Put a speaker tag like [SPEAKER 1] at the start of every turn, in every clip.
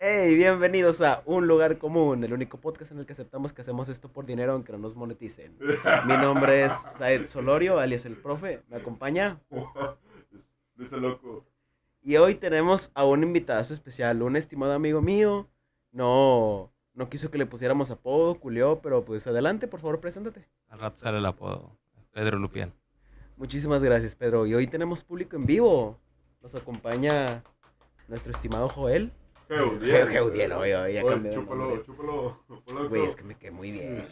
[SPEAKER 1] Hey, bienvenidos a Un Lugar Común, el único podcast en el que aceptamos que hacemos esto por dinero aunque no nos moneticen. Mi nombre es Saed Solorio, alias el profe, me acompaña.
[SPEAKER 2] De ese loco.
[SPEAKER 1] Y hoy tenemos a un invitado especial, un estimado amigo mío. No quiso que le pusiéramos apodo, culió, pero pues adelante, por favor, preséntate.
[SPEAKER 3] Al rato sale el apodo. Pedro Lupián.
[SPEAKER 1] Muchísimas gracias, Pedro. Y hoy tenemos público en vivo. Nos acompaña nuestro estimado Joel. Geudiel, oye, ya cambié de
[SPEAKER 2] Chúpalo,
[SPEAKER 1] nombre.
[SPEAKER 2] chúpalo. Ponlo
[SPEAKER 1] Güey,
[SPEAKER 2] eso.
[SPEAKER 1] es que me quedé muy bien.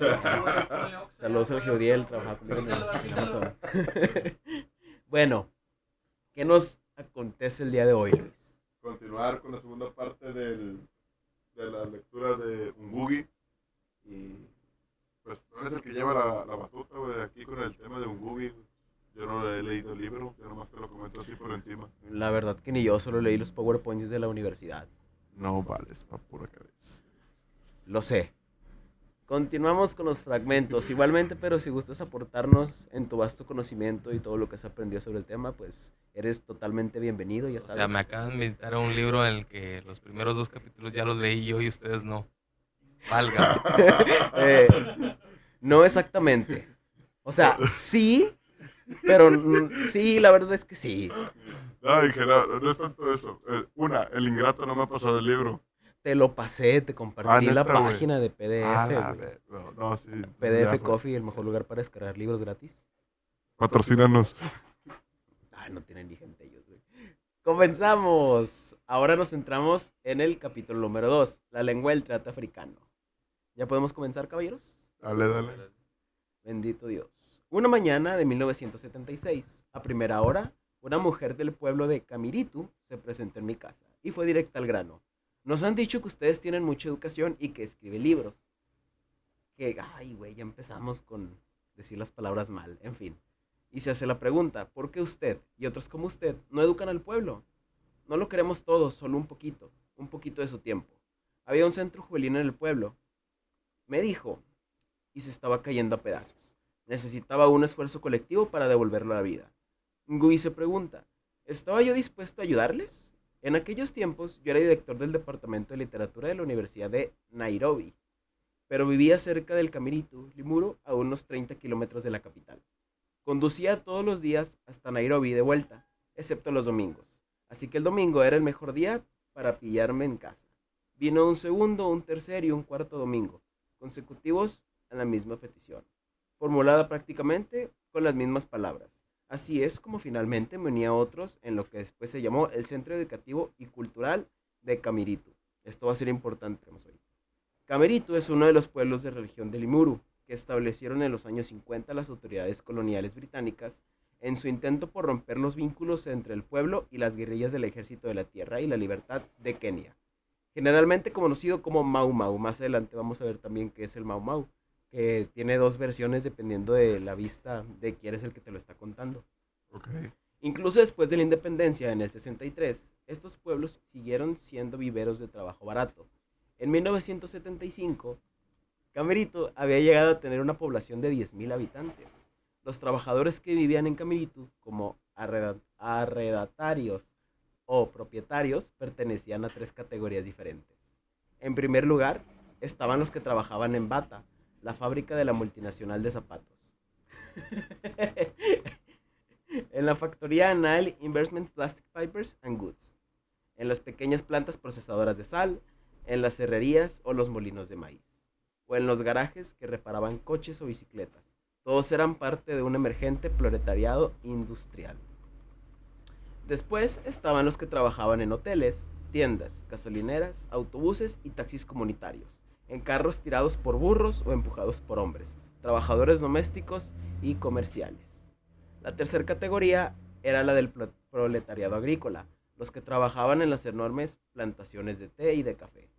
[SPEAKER 1] Saludos al Geudiel, trabajaba conmigo en Amazon. Bueno, ¿qué nos acontece el día de hoy, Luis?
[SPEAKER 2] Continuar con la segunda parte de la lectura de Ungugi. Y pues tú eres el que lleva la batuta, güey, aquí con el tema de Ungugi. Yo no he leído el libro, yo nomás te lo comento así por encima.
[SPEAKER 1] La verdad que ni yo solo leí los PowerPoints de la universidad.
[SPEAKER 2] No vales pa' pura cabeza.
[SPEAKER 1] Lo sé. Continuamos con los fragmentos. Igualmente, pero si gustas aportarnos en tu vasto conocimiento y todo lo que has aprendido sobre el tema, pues eres totalmente bienvenido, ya
[SPEAKER 3] O
[SPEAKER 1] sabes.
[SPEAKER 3] sea, me acaban de invitar a un libro en el que los primeros dos capítulos ya los leí yo y ustedes no. Valga.
[SPEAKER 1] Eh, no exactamente. O sea, sí, pero sí, la verdad es que sí.
[SPEAKER 2] No, dije, no es tanto eso. El ingrato no me ha pasado el libro.
[SPEAKER 1] Te lo pasé, te compartí la
[SPEAKER 2] Neta, güey.
[SPEAKER 1] página de PDF, güey.
[SPEAKER 2] Ver, no, sí. Entonces
[SPEAKER 1] PDF
[SPEAKER 2] ya fue.
[SPEAKER 1] Coffee, el mejor lugar para descargar libros gratis.
[SPEAKER 2] Patrocínanos.
[SPEAKER 1] Ah, no tienen ni gente ellos, güey. Comenzamos. Ahora nos centramos en el capítulo número 2, la lengua del trato africano. ¿Ya podemos comenzar, caballeros?
[SPEAKER 2] Dale, dale.
[SPEAKER 1] Bendito Dios. Una mañana de 1976, a primera hora, una mujer del pueblo de Camiritu se presentó en mi casa y fue directa al grano. Nos han dicho que ustedes tienen mucha educación y que escriben libros. Ay, güey, ya empezamos con decir las palabras mal, en fin. Y se hace la pregunta, ¿por qué usted y otros como usted no educan al pueblo? No lo queremos todos, solo un poquito de su tiempo. Había un centro juvenil en el pueblo, me dijo, y se estaba cayendo a pedazos. Necesitaba un esfuerzo colectivo para devolverlo a la vida. Ngui se pregunta, ¿estaba yo dispuesto a ayudarles? En aquellos tiempos yo era director del departamento de literatura de la Universidad de Nairobi, pero vivía cerca del Camiritu, Limuru, a unos 30 kilómetros de la capital. Conducía todos los días hasta Nairobi de vuelta, excepto los domingos. Así que el domingo era el mejor día para pillarme en casa. Vino un segundo, un tercer y un cuarto domingo, consecutivos a la misma petición, formulada prácticamente con las mismas palabras. Así es como finalmente me uní a otros en lo que después se llamó el Centro Educativo y Cultural de Camiritu. Esto va a ser importante hoy. Camiritu es uno de los pueblos de religión de Limuru, que establecieron en los años 50 las autoridades coloniales británicas en su intento por romper los vínculos entre el pueblo y las guerrillas del Ejército de la Tierra y la Libertad de Kenia. Generalmente conocido como Mau Mau. Más adelante vamos a ver también qué es el Mau Mau, que tiene dos versiones dependiendo de la vista de quién es el que te lo está contando.
[SPEAKER 2] Ok.
[SPEAKER 1] Incluso después de la independencia en el 63, estos pueblos siguieron siendo viveros de trabajo barato. En 1975, Camerito había llegado a tener una población de 10.000 habitantes. Los trabajadores que vivían en Camerito, como arrendatarios o propietarios, pertenecían a tres categorías diferentes. En primer lugar, estaban los que trabajaban en Bata, la fábrica de la multinacional de zapatos. En la factoría Nile Investment Plastic Pipers and Goods, en las pequeñas plantas procesadoras de sal, en las herrerías o los molinos de maíz, o en los garajes que reparaban coches o bicicletas. Todos eran parte de un emergente proletariado industrial. Después estaban los que trabajaban en hoteles, tiendas, gasolineras, autobuses y taxis comunitarios, en carros tirados por burros o empujados por hombres, trabajadores domésticos y comerciales. La tercera categoría era la del proletariado agrícola, los que trabajaban en las enormes plantaciones de té y de café,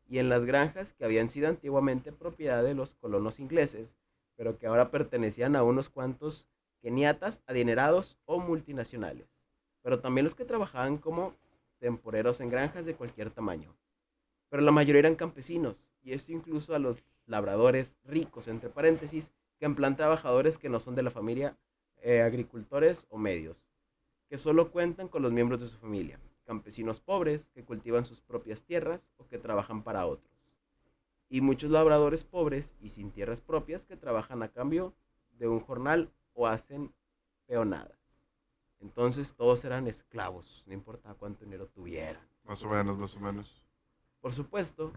[SPEAKER 1] y en las granjas que habían sido antiguamente propiedad de los colonos ingleses, pero que ahora pertenecían a unos cuantos keniatas adinerados o multinacionales, pero también los que trabajaban como temporeros en granjas de cualquier tamaño. Pero la mayoría eran campesinos, y esto incluso a los labradores ricos, entre paréntesis, que en plan trabajadores que no son de la familia, agricultores o medios, que solo cuentan con los miembros de su familia. campesinos pobres que cultivan sus propias tierras o que trabajan para otros, y muchos labradores pobres y sin tierras propias que trabajan a cambio de un jornal o hacen peonadas. Entonces todos eran esclavos, no importa cuánto dinero tuvieran.
[SPEAKER 2] Más o menos, más o menos.
[SPEAKER 1] Por supuesto.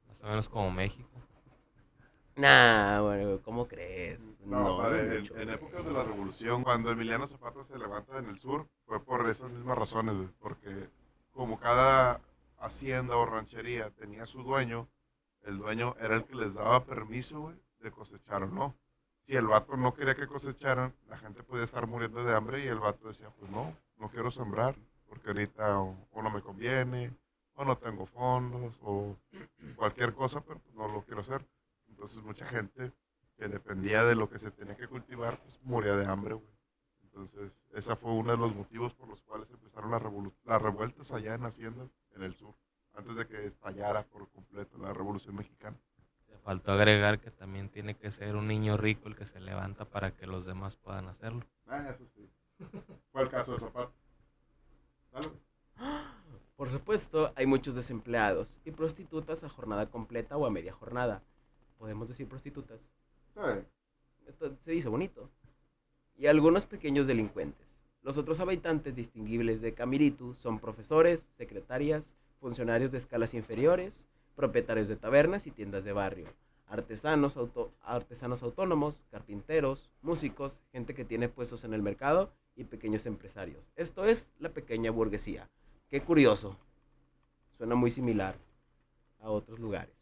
[SPEAKER 3] Más o menos como México.
[SPEAKER 1] Nah, bueno, ¿cómo crees?
[SPEAKER 2] No, padre,
[SPEAKER 1] mucho,
[SPEAKER 2] en
[SPEAKER 1] güey.
[SPEAKER 2] épocas de la Revolución, cuando Emiliano Zapata se levanta en el sur, fue por esas mismas razones, güey, porque como cada hacienda o ranchería tenía su dueño, el dueño era el que les daba permiso, güey, de cosechar o no. Si el vato no quería que cosecharan, la gente podía estar muriendo de hambre y el vato decía, pues no, no quiero sembrar, porque ahorita o no me conviene, o no tengo fondos, o cualquier cosa, pero pues no lo quiero hacer. Entonces mucha gente que dependía de lo que se tenía que cultivar, pues moría de hambre, güey. Entonces, ese fue uno de los motivos por los cuales empezaron las revueltas allá en haciendas en el sur, antes de que estallara por completo la Revolución Mexicana.
[SPEAKER 3] Te faltó agregar que también tiene que ser un niño rico el que se levanta para que los demás puedan hacerlo.
[SPEAKER 2] Ah, eso sí. Fue el caso de Zapata. Dale.
[SPEAKER 1] Por supuesto, hay muchos desempleados y prostitutas a jornada completa o a media jornada. Podemos decir prostitutas.
[SPEAKER 2] Sí.
[SPEAKER 1] Esto se dice bonito. Y algunos pequeños delincuentes. Los otros habitantes distinguibles de Camiritu son profesores, secretarias, funcionarios de escalas inferiores, propietarios de tabernas y tiendas de barrio, artesanos autónomos, carpinteros, músicos, gente que tiene puestos en el mercado y pequeños empresarios. Esto es la pequeña burguesía. Qué curioso. Suena muy similar a otros lugares.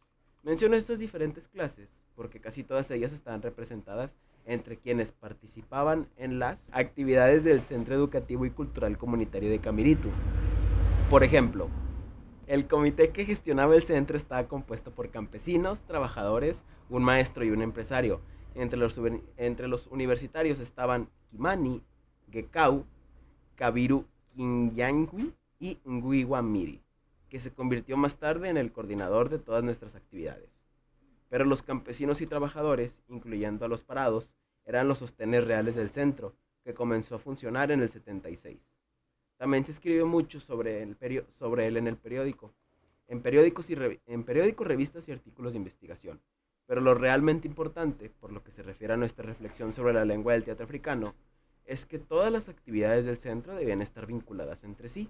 [SPEAKER 1] Menciono estas diferentes clases porque casi todas ellas están representadas entre quienes participaban en las actividades del Centro Educativo y Cultural Comunitario de Camiritu. Por ejemplo, el comité que gestionaba el centro estaba compuesto por campesinos, trabajadores, un maestro y un empresario. Entre los universitarios estaban Kimani, Gekau, Kabiru Kinyangui y Ngui Miri, que se convirtió más tarde en el coordinador de todas nuestras actividades. Pero los campesinos y trabajadores, incluyendo a los parados, eran los sostenes reales del centro, que comenzó a funcionar en el 76. También se escribió mucho sobre él en el periódico, en periódicos, revistas y artículos de investigación. Pero lo realmente importante, por lo que se refiere a nuestra reflexión sobre la lengua del teatro africano, es que todas las actividades del centro debían estar vinculadas entre sí,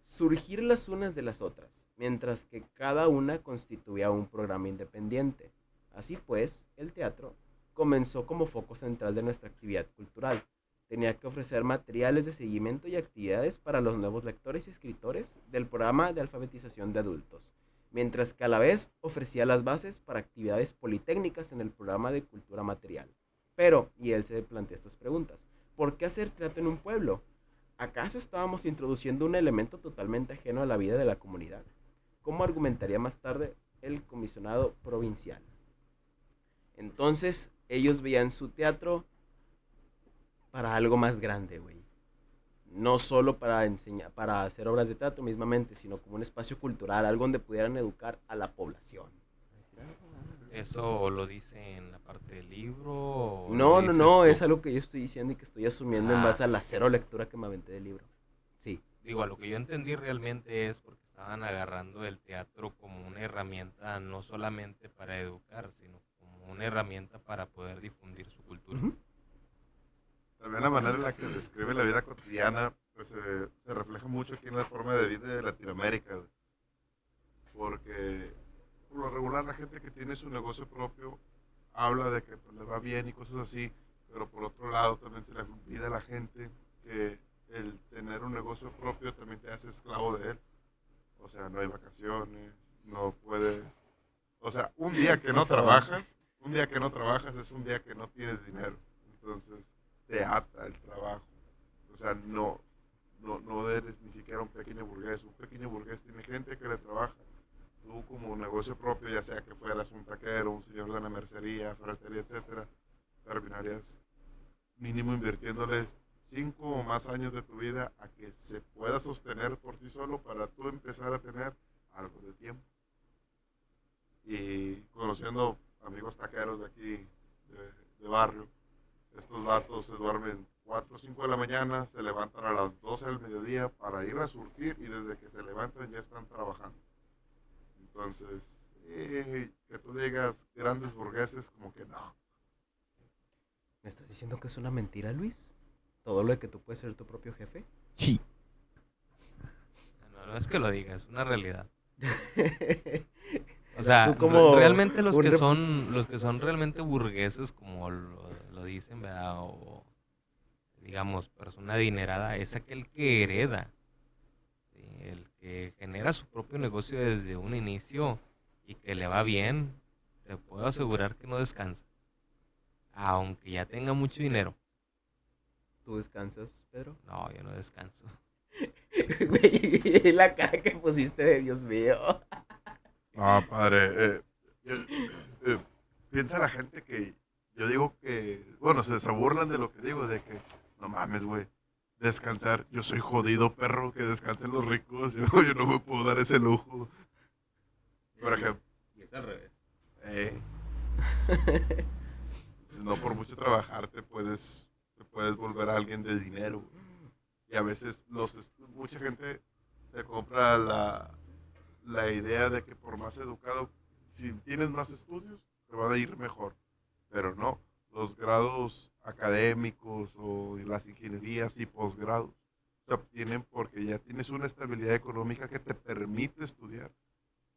[SPEAKER 1] surgir las unas de las otras, mientras que cada una constituía un programa independiente. Así pues, el teatro comenzó como foco central de nuestra actividad cultural. Tenía que ofrecer materiales de seguimiento y actividades para los nuevos lectores y escritores del programa de alfabetización de adultos, mientras que a la vez ofrecía las bases para actividades politécnicas en el programa de cultura material. Pero, y él se plantea estas preguntas, ¿por qué hacer teatro en un pueblo? ¿Acaso estábamos introduciendo un elemento totalmente ajeno a la vida de la comunidad? ¿Cómo argumentaría más tarde el comisionado provincial? Entonces, ellos veían su teatro para algo más grande, güey. No solo para enseñar, para hacer obras de teatro mismamente, sino como un espacio cultural, algo donde pudieran educar a la población.
[SPEAKER 3] ¿Eso lo dice en la parte del libro o
[SPEAKER 1] No,
[SPEAKER 3] lo
[SPEAKER 1] no,
[SPEAKER 3] dices
[SPEAKER 1] no,
[SPEAKER 3] tú?
[SPEAKER 1] es algo que yo estoy diciendo y que estoy asumiendo en base a la
[SPEAKER 3] Ah,
[SPEAKER 1] cero lectura que me aventé del libro. Sí.
[SPEAKER 3] digo, a lo que yo entendí realmente es porque estaban agarrando el teatro como una herramienta no solamente para educar, sino como una herramienta para poder difundir su cultura.
[SPEAKER 1] Ujú.
[SPEAKER 2] También la manera en la que describe la vida cotidiana, pues se refleja mucho aquí en la forma de vida de Latinoamérica, güey. Porque por lo regular la gente que tiene su negocio propio habla de que pues, le va bien y cosas así, pero por otro lado también se le olvida a la gente que el tener un negocio propio también te hace esclavo de él. O sea, no hay vacaciones, no puedes... O sea, un día que no trabajas es un día que no tienes dinero. Entonces, te ata el trabajo. O sea, no eres ni siquiera un pequeño burgués. Un pequeño burgués tiene gente que le trabaja. Tú como negocio propio, ya sea que fueras un taquero, un señor de la mercería, ferretería, etcétera, terminarías mínimo invirtiéndoles 5 o más años de tu vida a que se pueda sostener por sí solo para tú empezar a tener algo de tiempo. Y conociendo amigos taqueros de aquí, de barrio, estos vatos se duermen 4 o 5 de la mañana, se levantan a las 12 del mediodía para ir a surtir y desde que se levantan ya están trabajando. Entonces, que tú digas grandes burgueses, como que no.
[SPEAKER 1] ¿Me estás diciendo que es una mentira, Luis? ¿Todo lo de que tú puedes ser tu propio jefe?
[SPEAKER 3] Sí. No es que lo diga, es una realidad. O sea,
[SPEAKER 1] Tú como
[SPEAKER 3] realmente los
[SPEAKER 1] un
[SPEAKER 3] que
[SPEAKER 1] rep-
[SPEAKER 3] son realmente burgueses, como lo dicen, ¿verdad? O digamos, persona adinerada, es aquel que hereda, ¿sí? El que genera su propio negocio desde un inicio y que le va bien, te puedo asegurar que no descansa, aunque ya tenga mucho dinero.
[SPEAKER 1] ¿Tú descansas, Pedro?
[SPEAKER 3] No, yo no descanso.
[SPEAKER 1] Güey, la cara que pusiste de Dios mío.
[SPEAKER 2] No, padre. Eh, piensa la gente que yo digo que, bueno, se burlan de lo que digo, de que, no mames, güey, descansar. Yo soy jodido, perro, que descansen los ricos. Yo no me puedo dar ese lujo. Por ejemplo,
[SPEAKER 3] Y es al revés.
[SPEAKER 2] eh, si no por mucho trabajar te puedes volver a alguien de dinero, güey. Y a veces mucha gente se compra la idea de que por más educado, si tienes más estudios, te va a ir mejor. Pero no, los grados académicos o las ingenierías y posgrados se obtienen porque ya tienes una estabilidad económica que te permite estudiar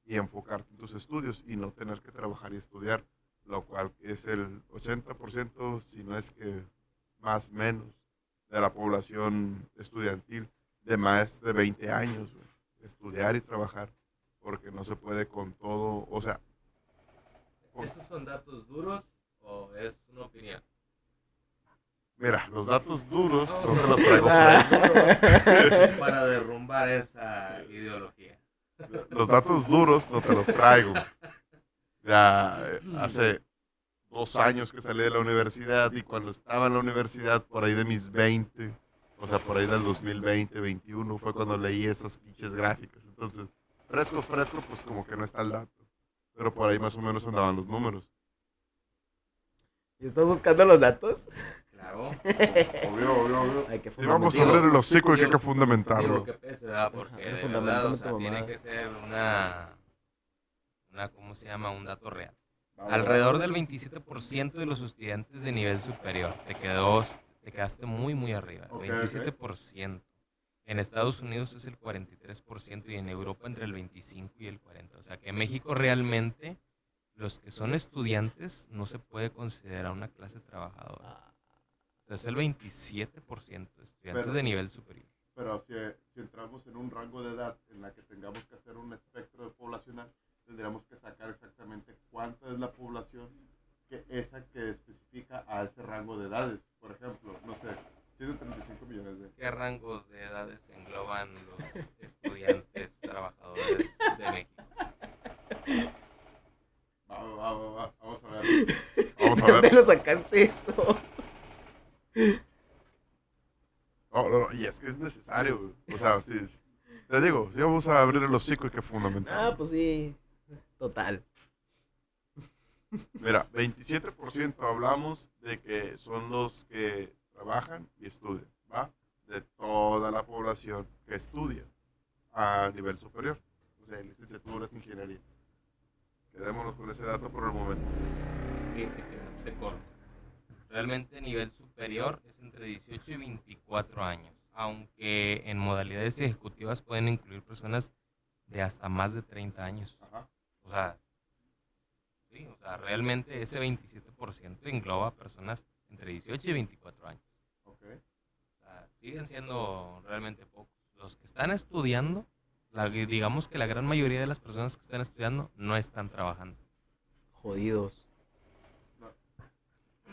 [SPEAKER 2] y enfocarte en tus estudios y no tener que trabajar y estudiar, lo cual es el 80%, si no es que más menos, de la población estudiantil de más de 20 años, güey. Estudiar y trabajar, porque no se puede con todo, o sea,
[SPEAKER 3] ¿Esos son datos duros o es una opinión?
[SPEAKER 2] mira, los datos duros
[SPEAKER 3] Vamos
[SPEAKER 2] no
[SPEAKER 3] a
[SPEAKER 2] te los
[SPEAKER 3] ver,
[SPEAKER 2] traigo frescos.
[SPEAKER 3] para derrumbar esa ideología.
[SPEAKER 2] Los datos duros no te los traigo. Ya hace 2 años que salí de la universidad y cuando estaba en la universidad, por ahí de mis 20, o sea, por ahí del 2020, 21, fue cuando leí esas pinches gráficas. Entonces, fresco, fresco, pues como que no está el dato. Pero por ahí más o menos andaban los números.
[SPEAKER 1] ¿Y estás buscando los datos?
[SPEAKER 3] Claro.
[SPEAKER 2] Obvio.
[SPEAKER 1] Hay que
[SPEAKER 2] Si vamos a
[SPEAKER 3] Digo,
[SPEAKER 2] abrir el hocico, hay que
[SPEAKER 3] digo
[SPEAKER 2] fundamentarlo.
[SPEAKER 3] que pese, ¿verdad? Porque
[SPEAKER 1] Ajá,
[SPEAKER 3] de verdad,
[SPEAKER 1] fundamentame
[SPEAKER 3] o
[SPEAKER 1] tu
[SPEAKER 3] sea, tiene
[SPEAKER 1] mamada.
[SPEAKER 3] que ser ¿cómo se llama? Un dato real. Alrededor del 27% de los estudiantes de nivel superior. Te quedaste muy, muy arriba.
[SPEAKER 2] Ok,
[SPEAKER 3] 27%. En Estados Unidos es el 43% y en Europa entre el 25 y el 40%. O sea que en México realmente los que son estudiantes no se puede considerar una clase trabajadora.
[SPEAKER 1] Ah,
[SPEAKER 3] O sea, es el 27% de estudiantes
[SPEAKER 2] Pero-
[SPEAKER 3] de nivel superior.
[SPEAKER 2] Pero si entramos en un rango de edad en la que tengamos que hacer un espectro poblacional, tendríamos que sacar exactamente cuánta es la población que especifica a ese rango de edades. Por ejemplo, no sé, 135 millones de...
[SPEAKER 3] ¿Qué rangos de edades engloban los estudiantes trabajadores de México?
[SPEAKER 2] Va. Vamos a ver. Vamos a
[SPEAKER 1] ¿de dónde
[SPEAKER 2] ver.
[SPEAKER 1] lo sacaste eso?
[SPEAKER 2] No, y es que es necesario, güey. O sea, te digo, si vamos a abrir el hocico hay que fundamentar.
[SPEAKER 1] Ah, pues sí. Total.
[SPEAKER 2] Mira, 27% hablamos de que son los que trabajan y estudian, ¿va? De toda la población que estudia a nivel superior. O sea, licenciaturas, ingeniería. Quedémonos con ese dato por el momento.
[SPEAKER 3] Sí, te quedaste corto. Realmente nivel superior es entre 18 y 24 años, aunque en modalidades ejecutivas pueden incluir personas de hasta más de 30 años.
[SPEAKER 2] Ajá.
[SPEAKER 3] O sea, sí, o sea, realmente ese 27% engloba a personas entre 18 y 24 años.
[SPEAKER 2] Ok.
[SPEAKER 3] O sea, siguen siendo realmente pocos. Los que están estudiando, digamos que la gran mayoría de las personas que están estudiando no están trabajando.
[SPEAKER 1] Jodidos.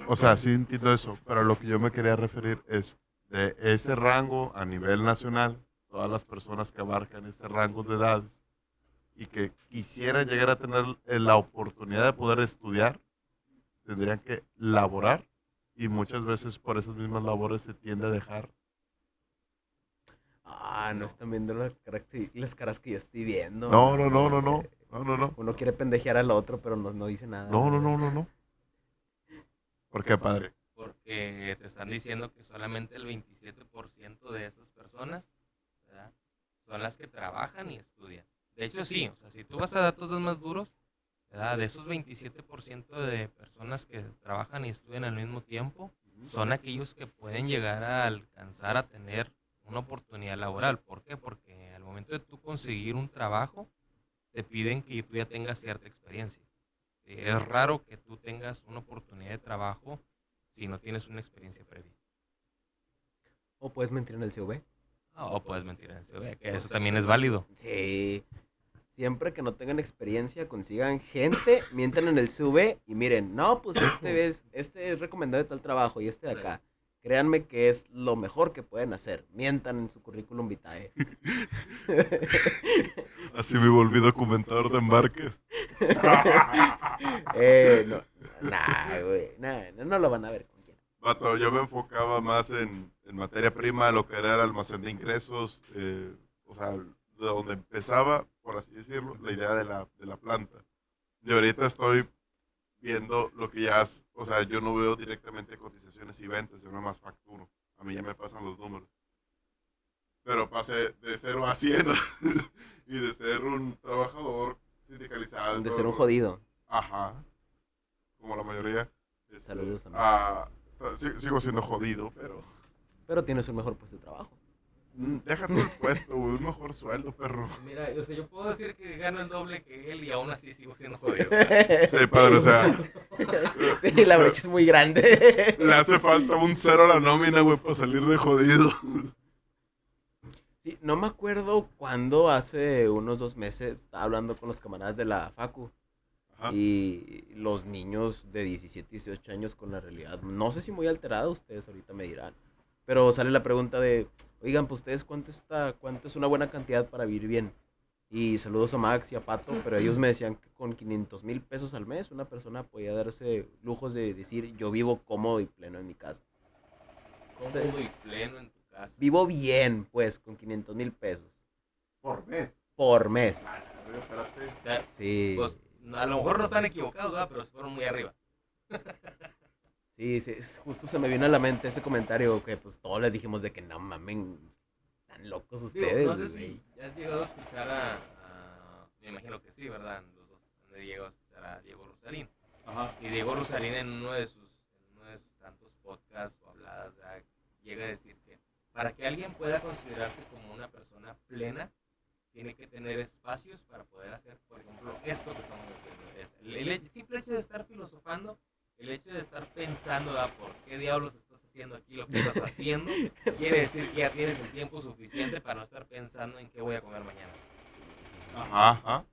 [SPEAKER 2] O sea, sí entiendo eso, pero lo que yo me quería referir es de ese rango a nivel nacional, todas las personas que abarcan ese rango de edades y que quisieran llegar a tener la oportunidad de poder estudiar, tendrían que laborar y muchas veces por esas mismas labores se tiende a dejar.
[SPEAKER 1] Ah, no están viendo las caras que yo estoy viendo.
[SPEAKER 2] No.
[SPEAKER 1] Hombre.
[SPEAKER 2] No.
[SPEAKER 1] Uno quiere pendejear al otro, pero no dice nada.
[SPEAKER 2] No. ¿Por qué, padre?
[SPEAKER 3] Porque que te están diciendo que solamente el 27% de esas personas, ¿verdad?, son las que trabajan y estudian. De hecho, sí, o sea, si tú vas a datos más duros, ¿verdad?, de esos 27% de personas que trabajan y estudian al mismo tiempo, son aquellos que pueden llegar a alcanzar a tener una oportunidad laboral. ¿Por qué? Porque al momento de tú conseguir un trabajo, te piden que tú ya tengas cierta experiencia. Es raro que tú tengas una oportunidad de trabajo si no tienes una experiencia previa.
[SPEAKER 1] O puedes mentir en el CV.
[SPEAKER 3] O puedes mentir en el CV, que eso también es válido.
[SPEAKER 1] Sí. Siempre que no tengan experiencia, consigan gente, mientan en el CV y miren, no, pues este es recomendado de tal trabajo y este de acá. Créanme que es lo mejor que pueden hacer. Mientan en su currículum vitae.
[SPEAKER 2] Así me volví documentador de embarques.
[SPEAKER 1] No, güey, no lo van a ver con quién.
[SPEAKER 2] Vato, yo me enfocaba más en materia prima, lo que era el almacén de ingresos, o sea, de donde empezaba, por así decirlo, la idea de la planta. Y ahorita estoy viendo lo que ya es, o sea, yo no veo directamente cotizaciones y ventas, yo nada más facturo. A mí ya me pasan los números. Pero pasé de 0 a 100 y de ser un trabajador sindicalizado.
[SPEAKER 1] De ser un jodido.
[SPEAKER 2] Ajá, como la mayoría.
[SPEAKER 1] Saludos, amigo.
[SPEAKER 2] Sigo siendo jodido,
[SPEAKER 1] Pero tienes un mejor puesto de trabajo.
[SPEAKER 2] Deja tú el puesto, güey, un mejor sueldo, perro.
[SPEAKER 3] Mira, o sea, yo puedo decir que gano el doble que él y aún así sigo siendo jodido.
[SPEAKER 2] Sí, padre, o sea,
[SPEAKER 1] Sí, la brecha es muy grande.
[SPEAKER 2] le hace falta un 0 a la nómina, güey, para salir de jodido.
[SPEAKER 1] Sí, no me acuerdo cuándo, hace unos 2 meses, estaba hablando con los camaradas de la Facu.
[SPEAKER 2] Ajá.
[SPEAKER 1] Y los niños de 17, 18 años con la realidad, no sé si muy alterados, ustedes ahorita me dirán. Pero sale la pregunta de, oigan, pues ustedes, ¿cuánto es una buena cantidad para vivir bien? Y saludos a Max y a Pato, pero ellos me decían que con 500,000 pesos al mes una persona podía darse lujos de decir, yo vivo cómodo y pleno en mi casa.
[SPEAKER 3] Cómodo y pleno en tu casa.
[SPEAKER 1] Vivo bien, pues, con 500,000 pesos
[SPEAKER 2] Por mes.
[SPEAKER 1] por mes.
[SPEAKER 2] Güey, espérate.
[SPEAKER 3] O sea,
[SPEAKER 1] Sí.
[SPEAKER 3] pues, a lo mejor no están equivocados, ¿verdad?, pero se fueron muy arriba.
[SPEAKER 1] Sí, justo se me vino a la mente ese comentario que pues todos les dijimos de que no mamen, tan locos
[SPEAKER 3] Digo,
[SPEAKER 1] ustedes.
[SPEAKER 3] no sé
[SPEAKER 1] güey.
[SPEAKER 3] si ya has llegado a escuchar me imagino que sí, ¿verdad? Los dos han llegado a escuchar a Diego Rusarín.
[SPEAKER 2] Ajá.
[SPEAKER 3] Y Diego Rusarín en uno de sus tantos podcasts o habladas, ¿verdad?, llega a decir que para que alguien pueda considerarse como una persona plena, tiene que tener espacios para poder hacer, por ejemplo, esto que estamos haciendo. El simple hecho de estar filosofando, el hecho de estar pensando, ¿verdad?, por qué diablos estás haciendo aquí lo que estás haciendo, quiere decir que ya tienes el tiempo suficiente para no estar pensando en qué voy a comer mañana.
[SPEAKER 2] Ajá.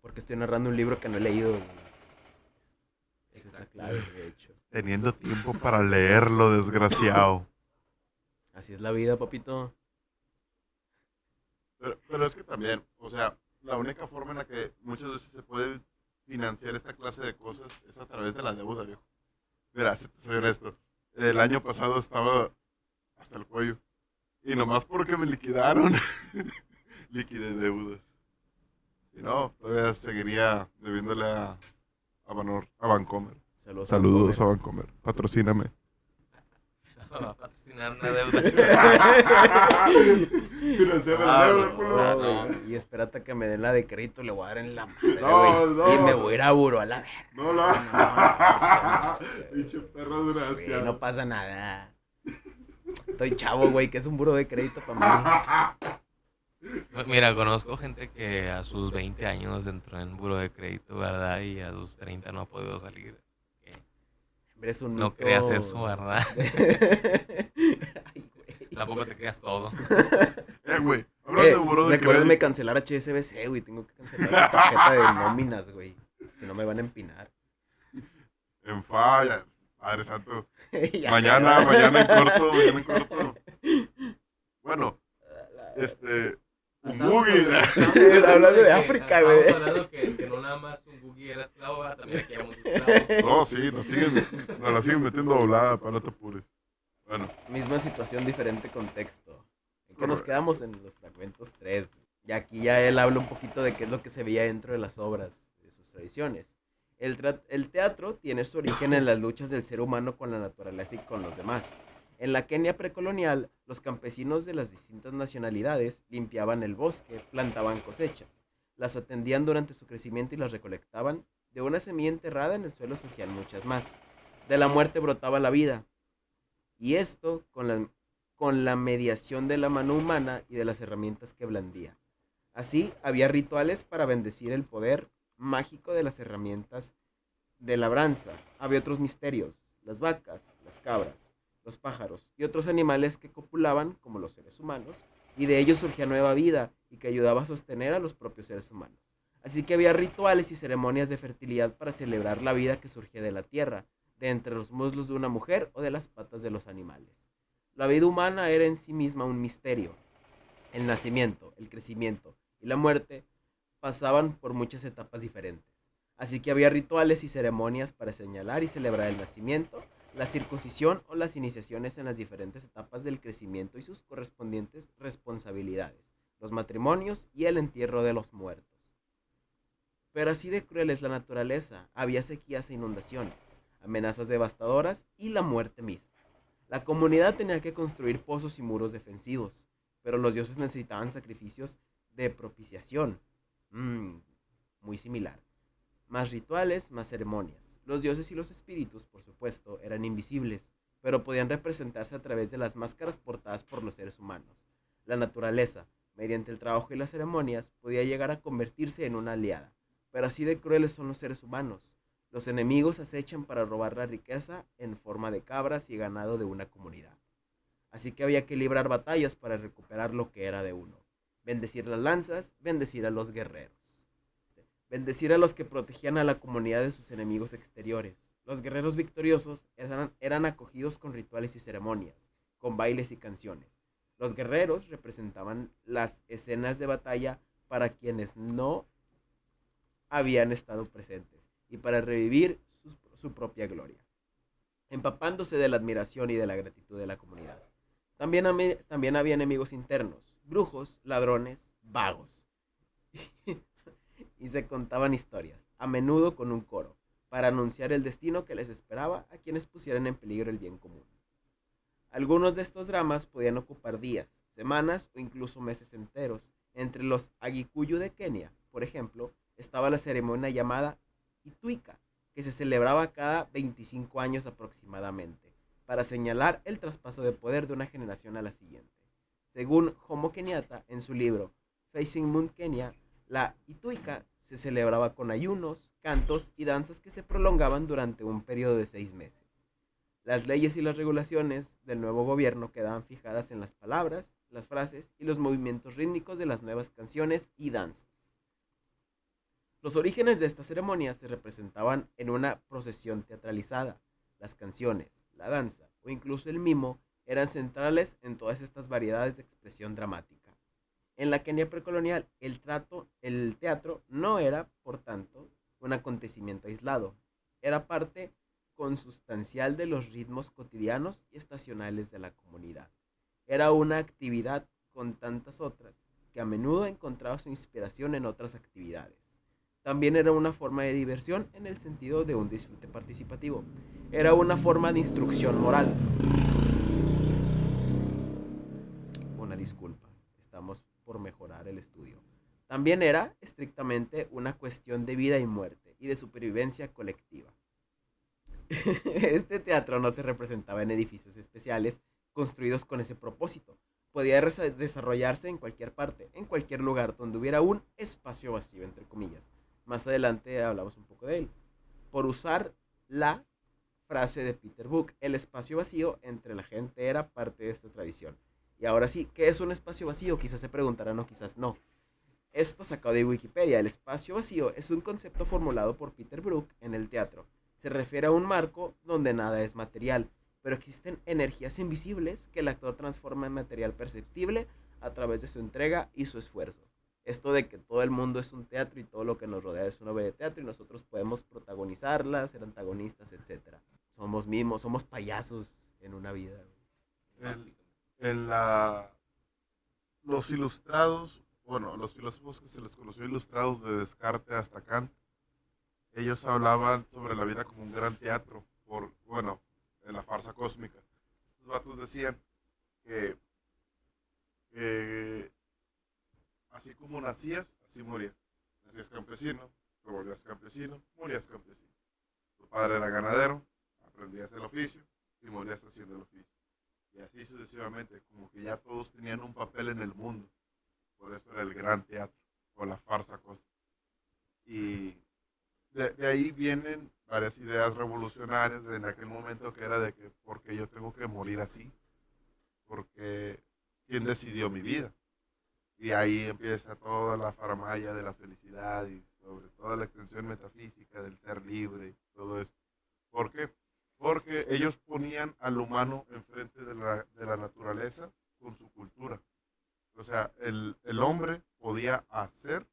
[SPEAKER 1] Porque estoy narrando un libro que no he leído. Güey. Esa es la
[SPEAKER 3] Exacto.
[SPEAKER 1] clave, de hecho.
[SPEAKER 2] Teniendo tiempo para leerlo, desgraciado.
[SPEAKER 1] Así es la vida, papito.
[SPEAKER 2] Pero es que también, o sea, la única forma en la que muchas veces se puede financiar esta clase de cosas es a través de la deuda, viejo. Mira, si te soy honesto, el año pasado estaba hasta el cuello. Y nomás porque me liquidaron, liquidé deudas. Si no, todavía seguiría debiéndole a Bancomer. Saludos a Bancomer. Patrocíname.
[SPEAKER 3] Va a patrocinar una deuda.
[SPEAKER 2] Financiame la deuda, culo.
[SPEAKER 1] güey. Y espérate a que me den la de crédito, le voy a dar en la madre,
[SPEAKER 2] No,
[SPEAKER 1] güey.
[SPEAKER 2] no.
[SPEAKER 1] Y me voy a ir a Buro a la verga.
[SPEAKER 2] No, pinche perro
[SPEAKER 1] Güey,
[SPEAKER 2] desgraciado.
[SPEAKER 1] no pasa nada. Estoy chavo, güey, que es un buro de crédito para
[SPEAKER 3] Mira, conozco gente que a sus 20 años entró en buro de crédito, ¿verdad? Y a sus 30 no ha podido salir.
[SPEAKER 1] mí. Es un
[SPEAKER 3] No
[SPEAKER 1] mito
[SPEAKER 3] creas eso, ¿verdad?
[SPEAKER 1] Ay, güey.
[SPEAKER 3] Tampoco te creas todo.
[SPEAKER 2] Güey, hablando de buró de
[SPEAKER 1] Recuérdame
[SPEAKER 2] crédito.
[SPEAKER 1] cancelar HSBC, güey. Tengo que cancelar esa tarjeta de nóminas, güey. Si no me van a empinar.
[SPEAKER 2] En falla, Padre Santo.
[SPEAKER 1] Ya
[SPEAKER 2] Mañana
[SPEAKER 1] sé,
[SPEAKER 2] en corto. Bueno, un boogie.
[SPEAKER 1] Hablando de África, güey.
[SPEAKER 3] Estamos hablando que no nada más un boogie era esclavo, ¿verdad? También aquí éramos esclavos.
[SPEAKER 2] No, sí, nos la siguen metiendo doblada, para no te apures. Bueno,
[SPEAKER 1] Misma situación, diferente contexto.
[SPEAKER 2] Es
[SPEAKER 1] Que nos
[SPEAKER 2] correcto.
[SPEAKER 1] quedamos en los fragmentos 3. Y aquí ya él habla un poquito de qué es lo que se veía dentro de las obras, de sus tradiciones. El teatro tiene su origen en las luchas del ser humano con la naturaleza y con los demás. En la Kenia precolonial, los campesinos de las distintas nacionalidades limpiaban el bosque, plantaban cosechas, las atendían durante su crecimiento y las recolectaban. De una semilla enterrada en el suelo surgían muchas más. De la muerte brotaba la vida. Y esto con la mediación de la mano humana y de las herramientas que blandía. Así, había rituales para bendecir el poder mágico de las herramientas de labranza. Había otros misterios, las vacas, las cabras, los pájaros y otros animales que copulaban como los seres humanos, y de ellos surgía nueva vida y que ayudaba a sostener a los propios seres humanos. Así que había rituales y ceremonias de fertilidad para celebrar la vida que surgía de la tierra, de entre los muslos de una mujer o de las patas de los animales. La vida humana era en sí misma un misterio. El nacimiento, el crecimiento y la muerte pasaban por muchas etapas diferentes. Así que había rituales y ceremonias para señalar y celebrar el nacimiento, la circuncisión o las iniciaciones en las diferentes etapas del crecimiento y sus correspondientes responsabilidades, los matrimonios y el entierro de los muertos. Pero así de cruel es la naturaleza, había sequías e inundaciones, amenazas devastadoras y la muerte misma. La comunidad tenía que construir pozos y muros defensivos, pero los dioses necesitaban sacrificios de propiciación. Muy similar. Más rituales, más ceremonias. Los dioses y los espíritus, por supuesto, eran invisibles, pero podían representarse a través de las máscaras portadas por los seres humanos. La naturaleza, mediante el trabajo y las ceremonias, podía llegar a convertirse en una aliada, pero así de crueles son los seres humanos. Los enemigos acechan para robar la riqueza en forma de cabras y ganado de una comunidad. Así que había que librar batallas para recuperar lo que era de uno. Bendecir las lanzas, bendecir a los guerreros. Bendecir a los que protegían a la comunidad de sus enemigos exteriores. Los guerreros victoriosos eran acogidos con rituales y ceremonias, con bailes y canciones. Los guerreros representaban las escenas de batalla para quienes no habían estado presentes y para revivir su propia gloria, empapándose de la admiración y de la gratitud de la comunidad. También había enemigos internos, brujos, ladrones, vagos. Y se contaban historias, a menudo con un coro, para anunciar el destino que les esperaba a quienes pusieran en peligro el bien común. Algunos de estos dramas podían ocupar días, semanas o incluso meses enteros. Entre los Agikuyu de Kenia, por ejemplo, estaba la ceremonia llamada Ituika, que se celebraba cada 25 años aproximadamente, para señalar el traspaso de poder de una generación a la siguiente. Según Jomo Kenyatta, en su libro Facing Moon Kenya, la Ituika se celebraba con ayunos, cantos y danzas que se prolongaban durante un periodo de 6 meses. Las leyes y las regulaciones del nuevo gobierno quedaban fijadas en las palabras, las frases y los movimientos rítmicos de las nuevas canciones y danzas. Los orígenes de esta ceremonia se representaban en una procesión teatralizada. Las canciones, la danza o incluso el mimo eran centrales en todas estas variedades de expresión dramática. En la Kenia precolonial, el teatro no era, por tanto, un acontecimiento aislado. Era parte consustancial de los ritmos cotidianos y estacionales de la comunidad. Era una actividad con tantas otras que a menudo encontraba su inspiración en otras actividades. También era una forma de diversión en el sentido de un disfrute participativo. Era una forma de instrucción moral. Una disculpa, estamos por mejorar el estudio. También era estrictamente una cuestión de vida y muerte y de supervivencia colectiva. Este teatro no se representaba en edificios especiales construidos con ese propósito. Podía desarrollarse en cualquier parte, en cualquier lugar donde hubiera un espacio vacío, entre comillas. Más adelante hablamos un poco de él. Por usar la frase de Peter Buck, el espacio vacío entre la gente era parte de esta tradición. Y ahora sí, ¿qué es un espacio vacío? Quizás se preguntarán o quizás no. Esto sacado de Wikipedia. El espacio vacío es un concepto formulado por Peter Brook en el teatro. Se refiere a un marco donde nada es material, pero existen energías invisibles que el actor transforma en material perceptible a través de su entrega y su esfuerzo. Esto de que todo el mundo es un teatro y todo lo que nos rodea es una obra de teatro y nosotros podemos protagonizarla, ser antagonistas, etc. Somos mimos, somos payasos en una vida.
[SPEAKER 2] En los ilustrados, bueno, los filósofos que se les conoció ilustrados de Descartes hasta Kant, ellos hablaban sobre la vida como un gran teatro, bueno, en la farsa cósmica. Los vatos decían que, que así como nacías, así morías. Nacías campesino, te volvías campesino, morías campesino. Tu padre era ganadero, aprendías el oficio y morías haciendo el oficio. Y así sucesivamente, como que ya todos tenían un papel en el mundo. Por eso era el gran teatro o la farsa cósmica. Y de ahí vienen varias ideas revolucionarias en aquel momento que era de que porque yo tengo que morir así, porque quién decidió mi vida. Y ahí empieza toda la faramaya de la felicidad y sobre toda la extensión metafísica del ser libre y todo esto. ¿Por qué? Porque ellos ponían al humano enfrente de la naturaleza con su cultura. O sea, el hombre podía hacer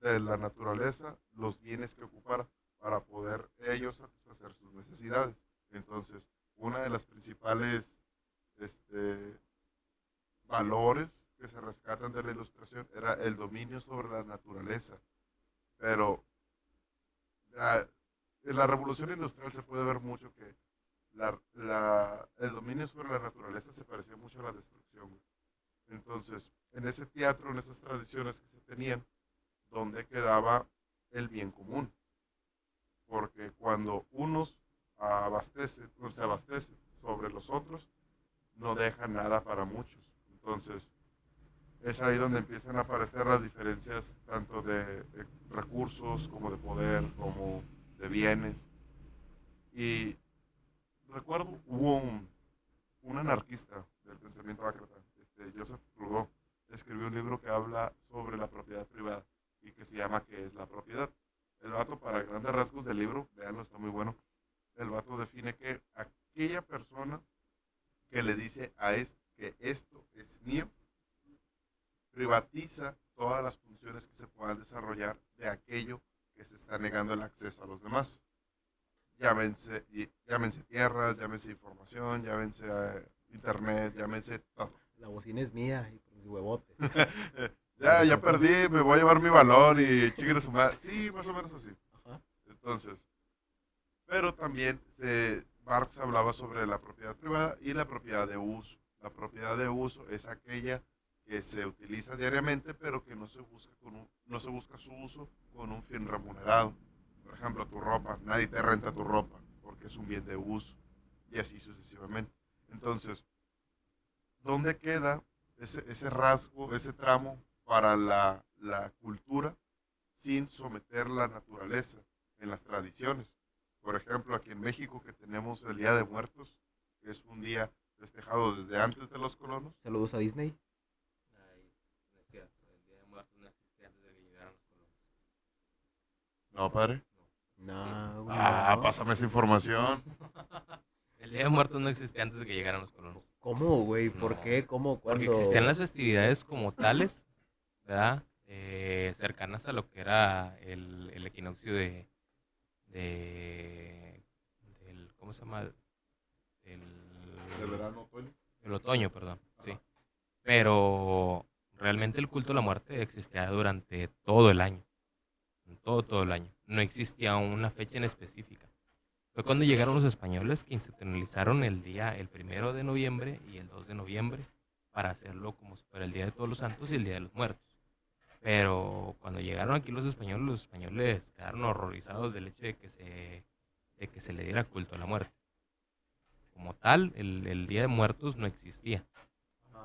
[SPEAKER 2] de la naturaleza los bienes que ocupara para poder ellos satisfacer sus necesidades. Entonces, una de las principales este, valores que se rescatan de la ilustración era el dominio sobre la naturaleza. Pero en la revolución industrial se puede ver mucho que el dominio sobre la naturaleza se parecía mucho a la destrucción. Entonces, en ese teatro, en esas tradiciones que se tenían, ¿dónde quedaba el bien común? Porque cuando unos se abastecen sobre los otros, no dejan nada para muchos. Entonces, es ahí donde empiezan a aparecer las diferencias tanto de recursos como de poder, como de bienes. Y recuerdo, hubo un anarquista del pensamiento ácrata, Joseph Proudhon, escribió un libro que habla sobre la propiedad privada y que se llama ¿Qué es la propiedad? El vato, para grandes rasgos del libro, veanlo, está muy bueno, el vato define que aquella persona que le dice que esto es mío, privatiza todas las funciones que se puedan desarrollar de aquello que se está negando el acceso a los demás. Llámense tierras, llámense información, llámense internet, llámense todo.
[SPEAKER 1] La bocina es mía y por mis huevotes.
[SPEAKER 2] Ya perdí, me voy a llevar mi balón y chiquero su madre. Sí, más o menos así.
[SPEAKER 1] Ajá.
[SPEAKER 2] Entonces, pero también Marx hablaba sobre la propiedad privada y la propiedad de uso. La propiedad de uso es aquella que se utiliza diariamente, pero que no se busca su uso con un fin remunerado. Por ejemplo, tu ropa, nadie te renta tu ropa porque es un bien de uso y así sucesivamente. Entonces, ¿dónde queda ese rasgo, ese tramo para la cultura sin someter la naturaleza en las tradiciones? Por ejemplo, aquí en México que tenemos el Día de Muertos, que es un día festejado desde antes de los colonos.
[SPEAKER 1] Saludos a Disney.
[SPEAKER 3] Ay, no es cierto, el Día de Muertos no existía antes de que llegaran los colonos.
[SPEAKER 2] No, padre.
[SPEAKER 1] No,
[SPEAKER 2] Ah, pásame esa información.
[SPEAKER 3] El Día de Muertos no existía antes de que llegaran los colonos.
[SPEAKER 1] ¿Cómo, güey? ¿Por
[SPEAKER 3] No,
[SPEAKER 1] qué? ¿Cómo?
[SPEAKER 3] porque
[SPEAKER 1] ¿Cuándo?
[SPEAKER 3] existían las festividades como tales, ¿verdad? Cercanas a lo que era el equinoccio ¿cómo se llama? El,
[SPEAKER 2] De verano, otoño.
[SPEAKER 3] el otoño, perdón, sí.
[SPEAKER 2] Ajá.
[SPEAKER 3] Pero realmente el culto a la muerte existía durante todo el año, todo el año. No existía una fecha en específica. Fue cuando llegaron los españoles que institucionalizaron el día, el 1 de noviembre y el 2 de noviembre, para hacerlo como si fuera el Día de Todos los Santos y el Día de los Muertos. Pero cuando llegaron aquí los españoles quedaron horrorizados del hecho de que se le diera culto a la muerte. Como tal, el Día de Muertos no existía.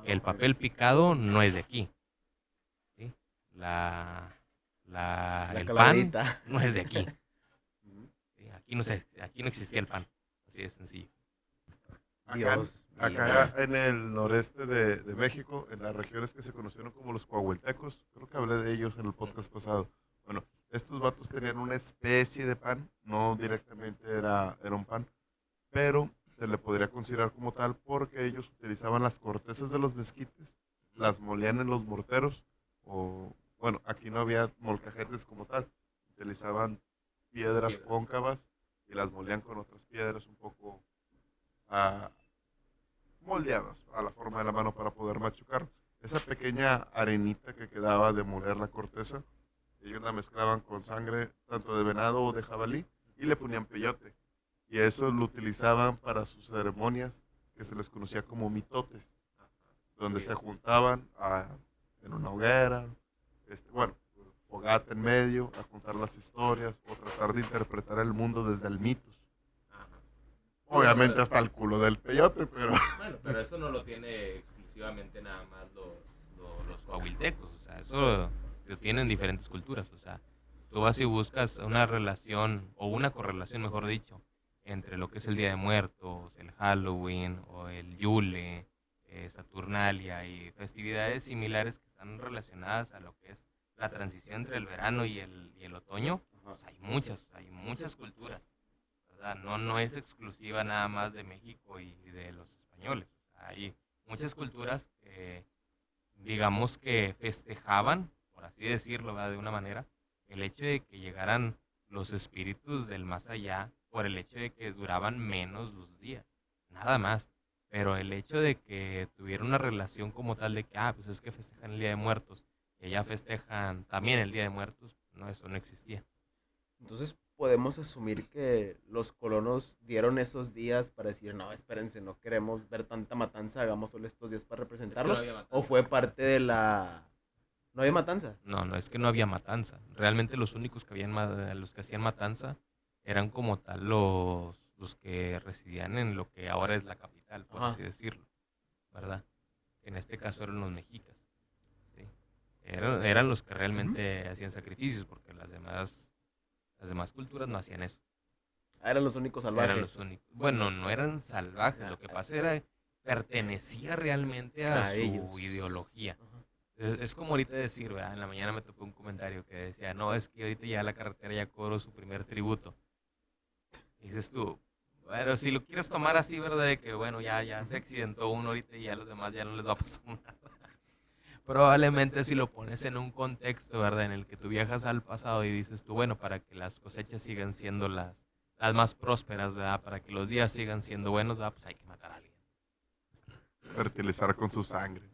[SPEAKER 3] El papel picado no es de aquí. ¿Sí? El pan
[SPEAKER 1] calaverita.
[SPEAKER 3] no es de aquí. ¿Sí? Aquí no existía el pan. Así de sencillo.
[SPEAKER 1] Dios
[SPEAKER 2] Acá en el noreste de México, en las regiones que se conocieron como los coahuiltecos, creo que hablé de ellos en el podcast pasado. Bueno, estos vatos tenían una especie de pan, no directamente era un pan, pero se le podría considerar como tal porque ellos utilizaban las cortezas de los mezquites, las molían en los morteros, o bueno, aquí no había molcajetes como tal, utilizaban piedras cóncavas y las molían con otras piedras un poco ah, moldeadas a la forma de la mano para poder machucar. Esa pequeña arenita que quedaba de moler la corteza Ellos la mezclaban con sangre tanto de venado o de jabalí y le ponían peyote. Y eso lo utilizaban para sus ceremonias que se les conocía como mitotes, donde se juntaban en una hoguera, bueno, fogata en medio, a contar las historias o tratar de interpretar el mundo desde el mitos.
[SPEAKER 3] Ajá.
[SPEAKER 2] Obviamente hasta el culo del peyote, pero...
[SPEAKER 3] Bueno, pero eso no lo tiene exclusivamente nada más los coahuiltecos, o sea, eso lo tienen diferentes culturas, o sea, tú vas y buscas una relación, o una correlación, mejor dicho, entre lo que es el Día de Muertos, el Halloween, o el Yule, Saturnalia, y festividades similares que están relacionadas a lo que es la transición entre el verano y el otoño, pues hay muchas culturas, ¿verdad? No es exclusiva nada más de México y de los españoles, o sea, hay muchas culturas que, digamos que festejaban, por así decirlo, ¿verdad? De una manera, el hecho de que llegaran los espíritus del más allá por el hecho de que duraban menos los días, nada más. Pero el hecho de que tuviera una relación como tal de que, pues es que festejan el Día de Muertos, y allá festejan también el Día de Muertos, no, eso no existía.
[SPEAKER 1] Entonces podemos asumir que los colonos dieron esos días para decir, no, espérense, no queremos ver tanta matanza, hagamos solo estos días para
[SPEAKER 3] Es que no
[SPEAKER 1] representarlos.
[SPEAKER 3] había matanza.
[SPEAKER 1] ¿O fue parte de la... ¿No había matanza?
[SPEAKER 3] No es que no había matanza. Realmente los únicos que los que hacían matanza eran como tal los que residían en lo que ahora es la capital, por
[SPEAKER 1] Ajá.
[SPEAKER 3] así decirlo, ¿verdad? En este caso eran los mexicas, ¿sí? Eran los que realmente hacían sacrificios, porque las demás culturas no hacían eso.
[SPEAKER 1] Eran los únicos
[SPEAKER 3] Eran
[SPEAKER 1] salvajes.
[SPEAKER 3] los únicos. Bueno, no eran salvajes, lo que pasa era pertenecía realmente a
[SPEAKER 1] A
[SPEAKER 3] su
[SPEAKER 1] ellos.
[SPEAKER 3] ideología.
[SPEAKER 1] Ajá.
[SPEAKER 3] Es como ahorita decir, ¿verdad? En la mañana me tocó un comentario que decía, no, es que ahorita ya la carretera ya cobró su primer tributo. Y dices tú, bueno, si lo quieres tomar así, ¿verdad? De que, bueno, ya se accidentó uno ahorita y ya a los demás ya no les va a pasar nada. Probablemente si lo pones en un contexto, ¿verdad? En el que tú viajas al pasado y dices tú, bueno, para que las cosechas sigan siendo las más prósperas, ¿verdad? Para que los días sigan siendo buenos, ¿verdad? Pues hay que matar a alguien.
[SPEAKER 2] Fertilizar con su sangre.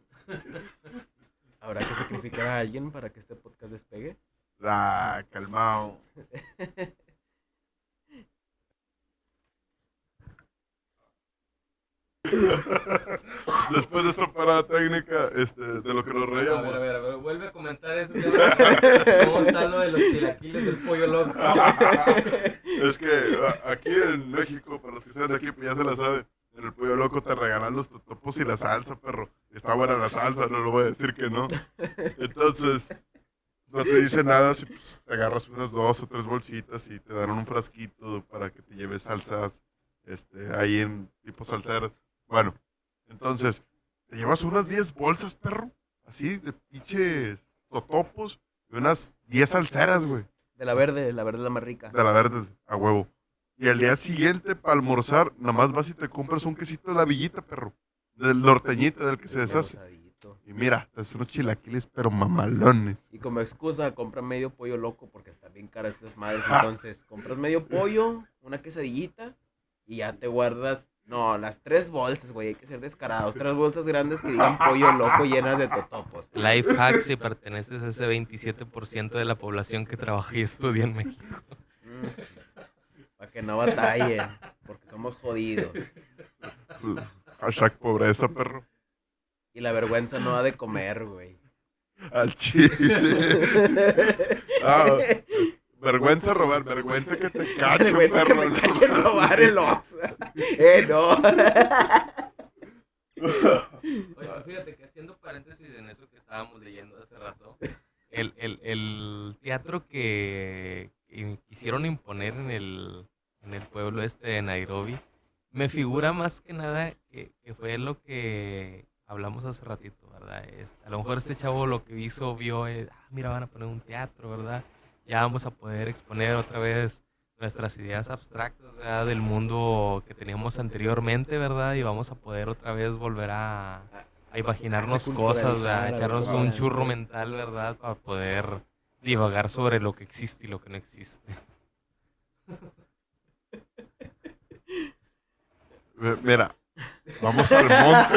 [SPEAKER 1] ¿Habrá que sacrificar a alguien para que este podcast despegue?
[SPEAKER 2] Calmao. Después de esta parada técnica, de lo que nos reíamos.
[SPEAKER 3] A ver, vuelve a comentar eso. ¿Cómo está lo de los chilaquiles del pollo loco?
[SPEAKER 2] Es que aquí en México, para los que sean de aquí, pues ya se la saben. En el pollo loco te regalan los totopos y la salsa, perro. Está buena la salsa, no lo voy a decir que no. Entonces, no te dice nada si pues, te agarras unas 2 o 3 bolsitas y te dan un frasquito para que te lleves salsas ahí en tipo salseras. Bueno, entonces, te llevas unas 10 bolsas, perro, así de pinches totopos y unas 10 salseras, güey.
[SPEAKER 1] De la verde es la más rica.
[SPEAKER 2] De la verde, a huevo. Y al día siguiente, para almorzar, nada más vas y te compras un quesito de la villita, perro. Del norteñita, del que se deshace.
[SPEAKER 1] Rosadito.
[SPEAKER 2] Y mira, te hacen unos chilaquiles, pero mamalones.
[SPEAKER 1] Y como excusa, compra medio pollo loco porque están bien caras estas madres. Entonces, compras medio pollo, una quesadillita y ya te guardas. No, las 3 bolsas, güey, hay que ser descarados. 3 bolsas grandes que digan pollo loco llenas de totopos.
[SPEAKER 3] Life hack si perteneces a ese 27% de la población que trabaja y estudia en México.
[SPEAKER 1] Para que no batallen, porque somos jodidos.
[SPEAKER 2] Hashtag pobreza, perro.
[SPEAKER 1] Y la vergüenza no ha de comer, güey.
[SPEAKER 2] Al chile. Ah, vergüenza robar, vergüenza que te cachen,
[SPEAKER 1] Vergüenza que
[SPEAKER 2] perro.
[SPEAKER 1] me cachen robar el Oxxo. No.
[SPEAKER 3] Oye, pues fíjate que haciendo paréntesis en eso que estábamos leyendo hace rato, el teatro que quisieron imponer en el pueblo de Nairobi, me figura más que nada que fue lo que hablamos hace ratito, ¿verdad? A lo mejor este chavo lo que vio es, mira, van a poner un teatro, ¿verdad? Ya vamos a poder exponer otra vez nuestras ideas abstractas, ¿verdad? Del mundo que teníamos anteriormente, ¿verdad? Y vamos a poder otra vez volver a imaginarnos cosas, ¿verdad?
[SPEAKER 1] Reculturalizar,
[SPEAKER 3] Echarnos un
[SPEAKER 1] ¿verdad?
[SPEAKER 3] churro mental, ¿verdad? Para poder divagar sobre lo que existe y lo que no existe.
[SPEAKER 2] Mira, vamos al monte.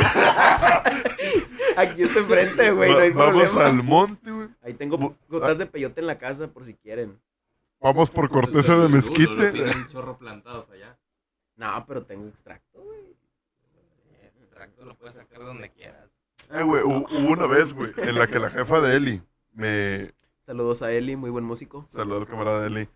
[SPEAKER 1] Aquí está enfrente, güey, no hay
[SPEAKER 2] Vamos
[SPEAKER 1] problema.
[SPEAKER 2] al monte, güey.
[SPEAKER 1] Ahí tengo
[SPEAKER 2] Bu-
[SPEAKER 1] gotas de peyote en la casa por si quieren.
[SPEAKER 2] Vamos por corteza
[SPEAKER 3] Pues,
[SPEAKER 2] de
[SPEAKER 3] no
[SPEAKER 2] mezquite.
[SPEAKER 3] tienen un chorro plantados allá.
[SPEAKER 1] No, pero tengo extracto, güey.
[SPEAKER 3] Extracto lo puedes sacar donde quieras.
[SPEAKER 2] Güey, hubo una vez, güey, en la que la jefa de Eli me
[SPEAKER 1] Saludos a Eli, muy buen músico.
[SPEAKER 2] saludó al camarada de Eli.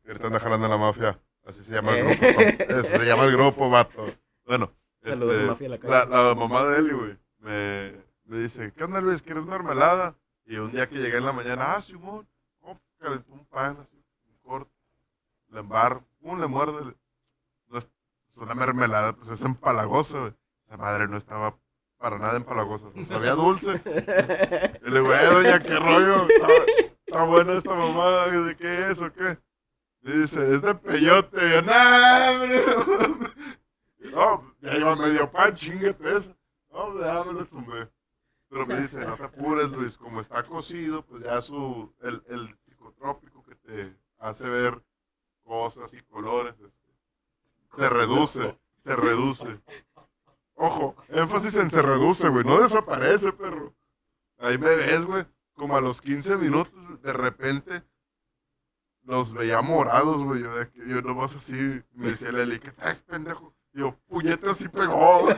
[SPEAKER 2] Y ahorita anda jalando a la mafia. Así se llama el
[SPEAKER 1] Eh.
[SPEAKER 2] grupo. Ese se llama el grupo, vato. Bueno,
[SPEAKER 1] Saludos a Mafia de la
[SPEAKER 2] la,
[SPEAKER 1] Calle.
[SPEAKER 2] la mamá de Eli, güey, me dice, ¿qué onda, Luis? ¿Quieres mermelada? Y un día que llegué en la mañana, Simón, calentó un pan, así, un corte, le embarro, le muerde. No es una mermelada, pues es empalagosa, güey. Esa madre no estaba para nada empalagosa, o sea, sabía dulce. Y le digo, doña, qué rollo, está buena esta mamada, ¿de qué es o qué? Y dice, es de peyote. Y yo, no, hombre. No, ya iba medio pan, chingate eso. No, ya me lo zumbé. Pero me dice, no te apures, Luis, como está cocido, pues ya el psicotrópico que te hace ver cosas y colores, se reduce. Ojo, énfasis en se reduce, güey, no desaparece, perro. Ahí me ves, güey, como a los 15 minutos, de repente, los veía morados, güey, yo nomás así, me decía Leli, ¿qué traes, pendejo? Y yo, puñete, así pegó, güey.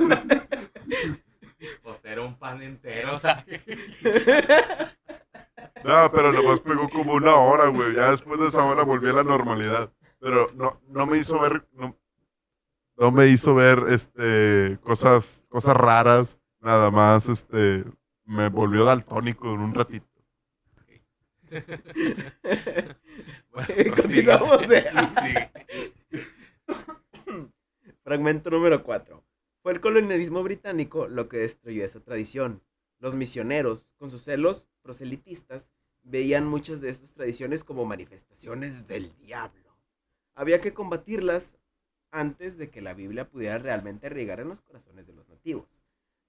[SPEAKER 3] Pues era un pan entero, o sea.
[SPEAKER 2] No, pero nomás pegó como una hora, güey, ya después de esa hora volví a la normalidad. Pero no me hizo ver, no me hizo ver, cosas raras, nada más, me volvió daltónico en un ratito.
[SPEAKER 3] Bueno,
[SPEAKER 1] Continuamos de-
[SPEAKER 3] Sí.
[SPEAKER 1] Fragmento número 4. Fue el colonialismo británico lo que destruyó esa tradición. Los misioneros, con sus celos proselitistas, veían muchas de estas tradiciones como manifestaciones del diablo. Había que combatirlas antes de que la Biblia pudiera realmente arraigar en los corazones de los nativos.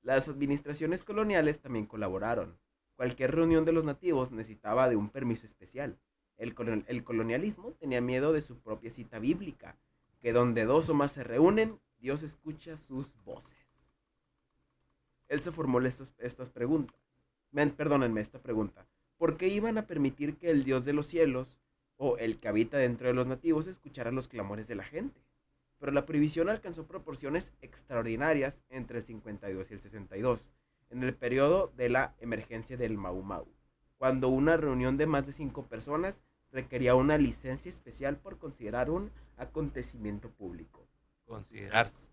[SPEAKER 1] Las administraciones coloniales también colaboraron. Cualquier reunión de los nativos necesitaba de un permiso especial. El colonialismo tenía miedo de su propia cita bíblica, que donde dos o más se reúnen, Dios escucha sus voces. Él se formuló estas preguntas. Perdónenme esta pregunta. ¿Por qué iban a permitir que el Dios de los cielos o el que habita dentro de los nativos escuchara los clamores de la gente? Pero la prohibición alcanzó proporciones extraordinarias entre el 52 y el 62, en el periodo de la emergencia del Mau Mau, cuando una reunión de más de 5 personas requería una licencia especial por considerar un acontecimiento público.
[SPEAKER 3] Considerarse.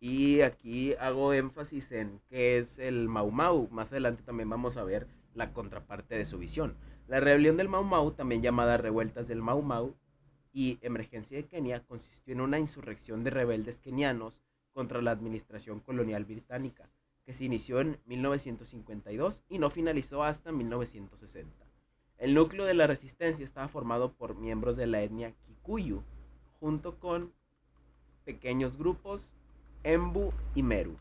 [SPEAKER 1] Y aquí hago énfasis en qué es el Mau Mau. Más adelante también vamos a ver la contraparte de su visión. La rebelión del Mau Mau, también llamada revueltas del Mau Mau y emergencia de Kenia, consistió en una insurrección de rebeldes kenianos contra la administración colonial británica, que se inició en 1952 y no finalizó hasta 1960. El núcleo de la resistencia estaba formado por miembros de la etnia Kikuyu, junto con pequeños grupos Embu y Meru.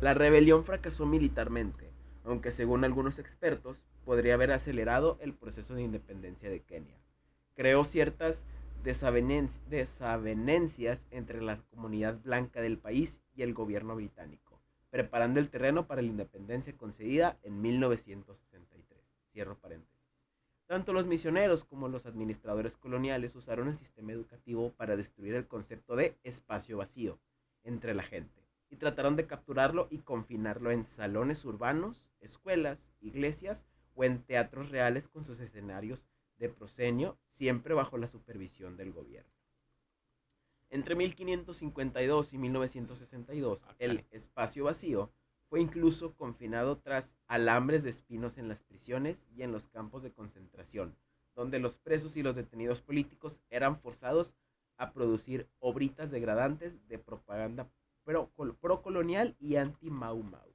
[SPEAKER 1] La rebelión fracasó militarmente, aunque según algunos expertos podría haber acelerado el proceso de independencia de Kenia. Creó ciertas desavenencias entre la comunidad blanca del país y el gobierno británico, preparando el terreno para la independencia concedida en 1963. Cierro paréntesis. Tanto los misioneros como los administradores coloniales usaron el sistema educativo para destruir el concepto de espacio vacío entre la gente y trataron de capturarlo y confinarlo en salones urbanos, escuelas, iglesias o en teatros reales con sus escenarios de proscenio, siempre bajo la supervisión del gobierno. Entre 1552 y 1962, el espacio vacío fue incluso confinado tras alambres de espinos en las prisiones y en los campos de concentración, donde los presos y los detenidos políticos eran forzados a producir obritas degradantes de propaganda procolonial y anti-Mau Mau.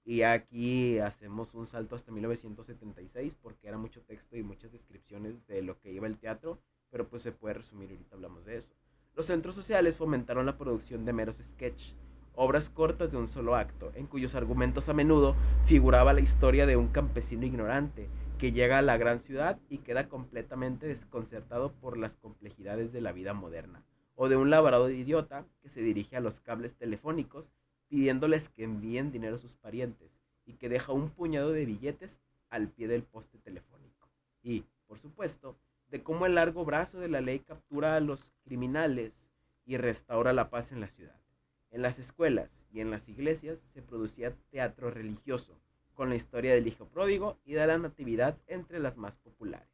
[SPEAKER 1] Y aquí hacemos un salto hasta 1976 porque era mucho texto y muchas descripciones de lo que iba el teatro, pero pues se puede resumir, ahorita hablamos de eso. Los centros sociales fomentaron la producción de meros sketch, obras cortas de un solo acto, en cuyos argumentos a menudo figuraba la historia de un campesino ignorante que llega a la gran ciudad y queda completamente desconcertado por las complejidades de la vida moderna, o de un labrador idiota que se dirige a los cables telefónicos pidiéndoles que envíen dinero a sus parientes y que deja un puñado de billetes al pie del poste telefónico. Y, por supuesto, de cómo el largo brazo de la ley captura a los criminales y restaura la paz en la ciudad. En las escuelas y en las iglesias se producía teatro religioso, con la historia del hijo pródigo y de la natividad entre las más populares.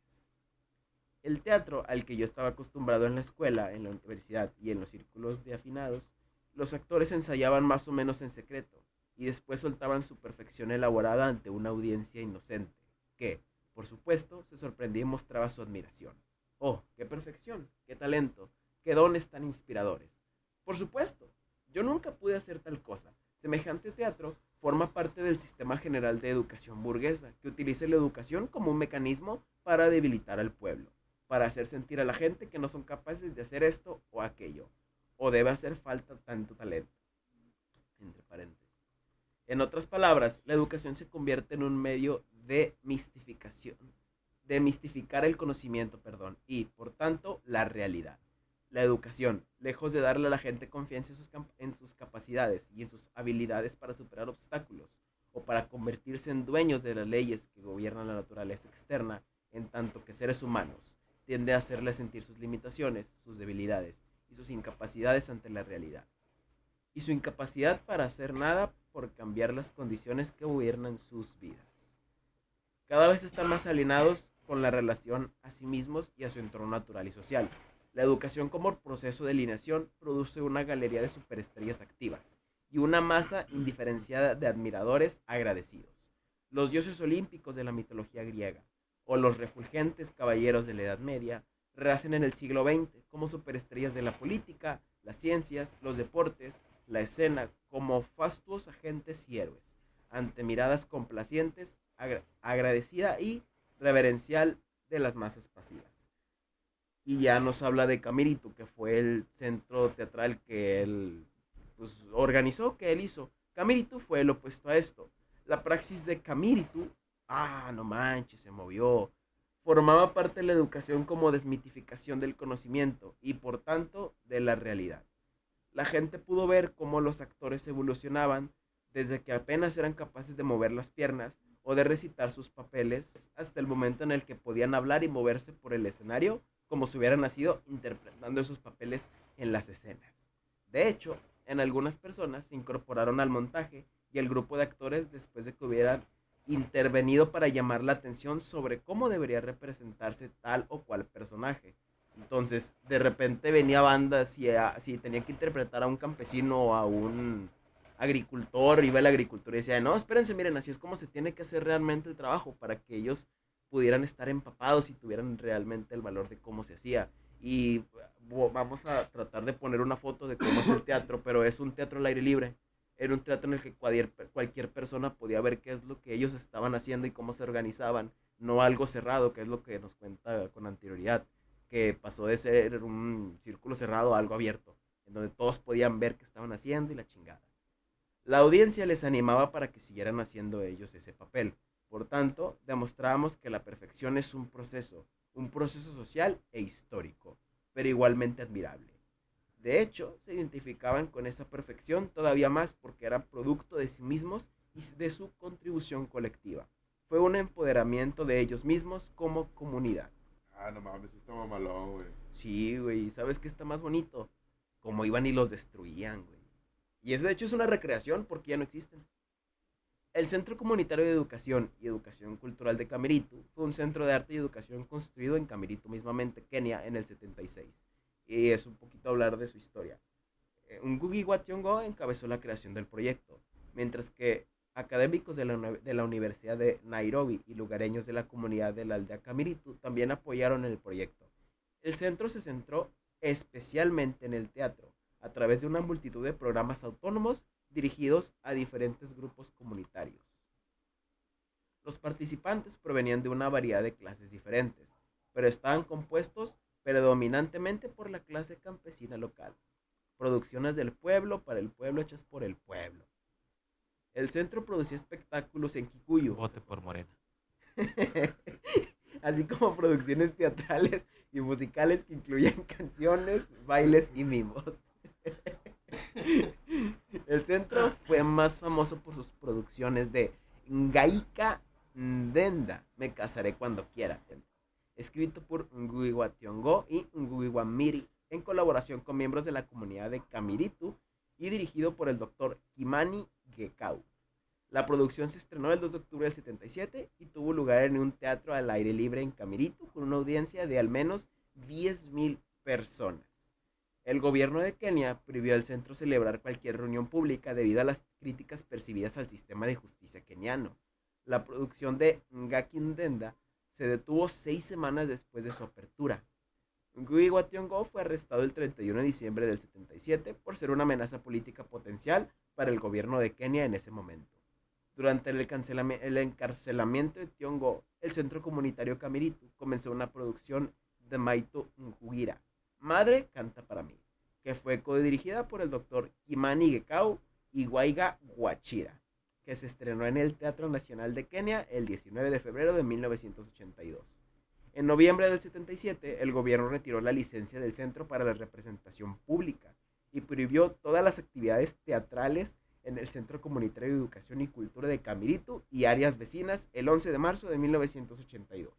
[SPEAKER 1] El teatro al que yo estaba acostumbrado en la escuela, en la universidad y en los círculos de afinados, los actores ensayaban más o menos en secreto y después soltaban su perfección elaborada ante una audiencia inocente, que, por supuesto, se sorprendía y mostraba su admiración. ¡Oh, qué perfección! ¡Qué talento! ¡Qué dones tan inspiradores! Por supuesto, yo nunca pude hacer tal cosa. Semejante teatro forma parte del sistema general de educación burguesa, que utiliza la educación como un mecanismo para debilitar al pueblo, para hacer sentir a la gente que no son capaces de hacer esto o aquello, o debe hacer falta tanto talento. Entre paréntesis. En otras palabras, la educación se convierte en un medio de mistificación, de mistificar el conocimiento, y, por tanto, la realidad. La educación, lejos de darle a la gente confianza en sus capacidades y en sus habilidades para superar obstáculos, o para convertirse en dueños de las leyes que gobiernan la naturaleza externa, en tanto que seres humanos, tiende a hacerles sentir sus limitaciones, sus debilidades y sus incapacidades ante la realidad, y su incapacidad para hacer nada por cambiar las condiciones que gobiernan sus vidas. Cada vez están más alienados con la relación a sí mismos y a su entorno natural y social. La educación como proceso de alineación produce una galería de superestrellas activas y una masa indiferenciada de admiradores agradecidos. Los dioses olímpicos de la mitología griega o los refulgentes caballeros de la Edad Media renacen en el siglo XX como superestrellas de la política, las ciencias, los deportes, la escena, como fastuos agentes y héroes, ante miradas complacientes, agradecida y reverencial de las masas pasivas. Y ya nos habla de Camiritu, que fue el centro teatral que él organizó, que él hizo. Camiritu fue el opuesto a esto. La praxis de Camiritu, no manches, se movió. Formaba parte de la educación como desmitificación del conocimiento y por tanto de la realidad. La gente pudo ver cómo los actores evolucionaban desde que apenas eran capaces de mover las piernas o de recitar sus papeles hasta el momento en el que podían hablar y moverse por el escenario como si hubieran nacido interpretando esos papeles en las escenas. De hecho, en algunas personas se incorporaron al montaje y al grupo de actores después de que hubieran intervenido para llamar la atención sobre cómo debería representarse tal o cual personaje. Entonces, de repente venía bandas y si tenía que interpretar a un campesino o a un agricultor, iba el agricultor y decía, no, espérense, miren, así es como se tiene que hacer realmente el trabajo para que ellos pudieran estar empapados y tuvieran realmente el valor de cómo se hacía. Y vamos a tratar de poner una foto de cómo es el teatro, pero es un teatro al aire libre. Era un teatro en el que cualquier persona podía ver qué es lo que ellos estaban haciendo y cómo se organizaban, no algo cerrado, que es lo que nos cuenta con anterioridad, que pasó de ser un círculo cerrado a algo abierto, en donde todos podían ver qué estaban haciendo y la chingada. La audiencia les animaba para que siguieran haciendo ellos ese papel. Por tanto, demostrábamos que la perfección es un proceso social e histórico, pero igualmente admirable. De hecho, se identificaban con esa perfección todavía más porque era producto de sí mismos y de su contribución colectiva. Fue un empoderamiento de ellos mismos como comunidad.
[SPEAKER 2] No mames, está mamalón, güey.
[SPEAKER 1] Sí, güey, ¿sabes qué está más bonito? Como iban y los destruían, güey. Y eso de hecho es una recreación porque ya no existen. El Centro Comunitario de Educación y Educación Cultural de Camiritu fue un centro de arte y educación construido en Camiritu mismamente, Kenia, en el 76. Y es un poquito hablar de su historia. Ngugi wa Thiong'o encabezó la creación del proyecto, mientras que académicos de la Universidad de Nairobi y lugareños de la comunidad de la aldea Camiritu también apoyaron el proyecto. El centro se centró especialmente en el teatro, a través de una multitud de programas autónomos dirigidos a diferentes grupos comunitarios. Los participantes provenían de una variedad de clases diferentes, pero estaban compuestos predominantemente por la clase campesina local. Producciones del pueblo para el pueblo hechas por el pueblo. El centro producía espectáculos en Kikuyu.
[SPEAKER 3] Vote por Morena.
[SPEAKER 1] Así como producciones teatrales y musicales que incluían canciones, bailes y mimos. El centro fue más famoso por sus producciones de Ngaika Ndenda, me casaré cuando quiera, escrito por Ngugi wa Thiong'o y Ngugi wa Miri, en colaboración con miembros de la comunidad de Kamiritu y dirigido por el doctor Kimani Gekau. La producción se estrenó el 2 de octubre del 77 y tuvo lugar en un teatro al aire libre en Kamiritu con una audiencia de al menos 10,000 personas. El gobierno de Kenia prohibió al centro celebrar cualquier reunión pública debido a las críticas percibidas al sistema de justicia keniano. La producción de Ngaki Ndenda se detuvo 6 semanas después de su apertura. Ngugi wa Thiong'o fue arrestado el 31 de diciembre del 77 por ser una amenaza política potencial para el gobierno de Kenia en ese momento. Durante el encarcelamiento de Thiong'o, el centro comunitario Kamiritu comenzó una producción de Maito Ngugira, Madre canta para mí, que fue codirigida por el doctor Kimani Gekau y Waiga Wachira, que se estrenó en el Teatro Nacional de Kenia el 19 de febrero de 1982. En noviembre del 77, el gobierno retiró la licencia del centro para la representación pública y prohibió todas las actividades teatrales en el Centro Comunitario de Educación y Cultura de Kamiritu y áreas vecinas el 11 de marzo de 1982.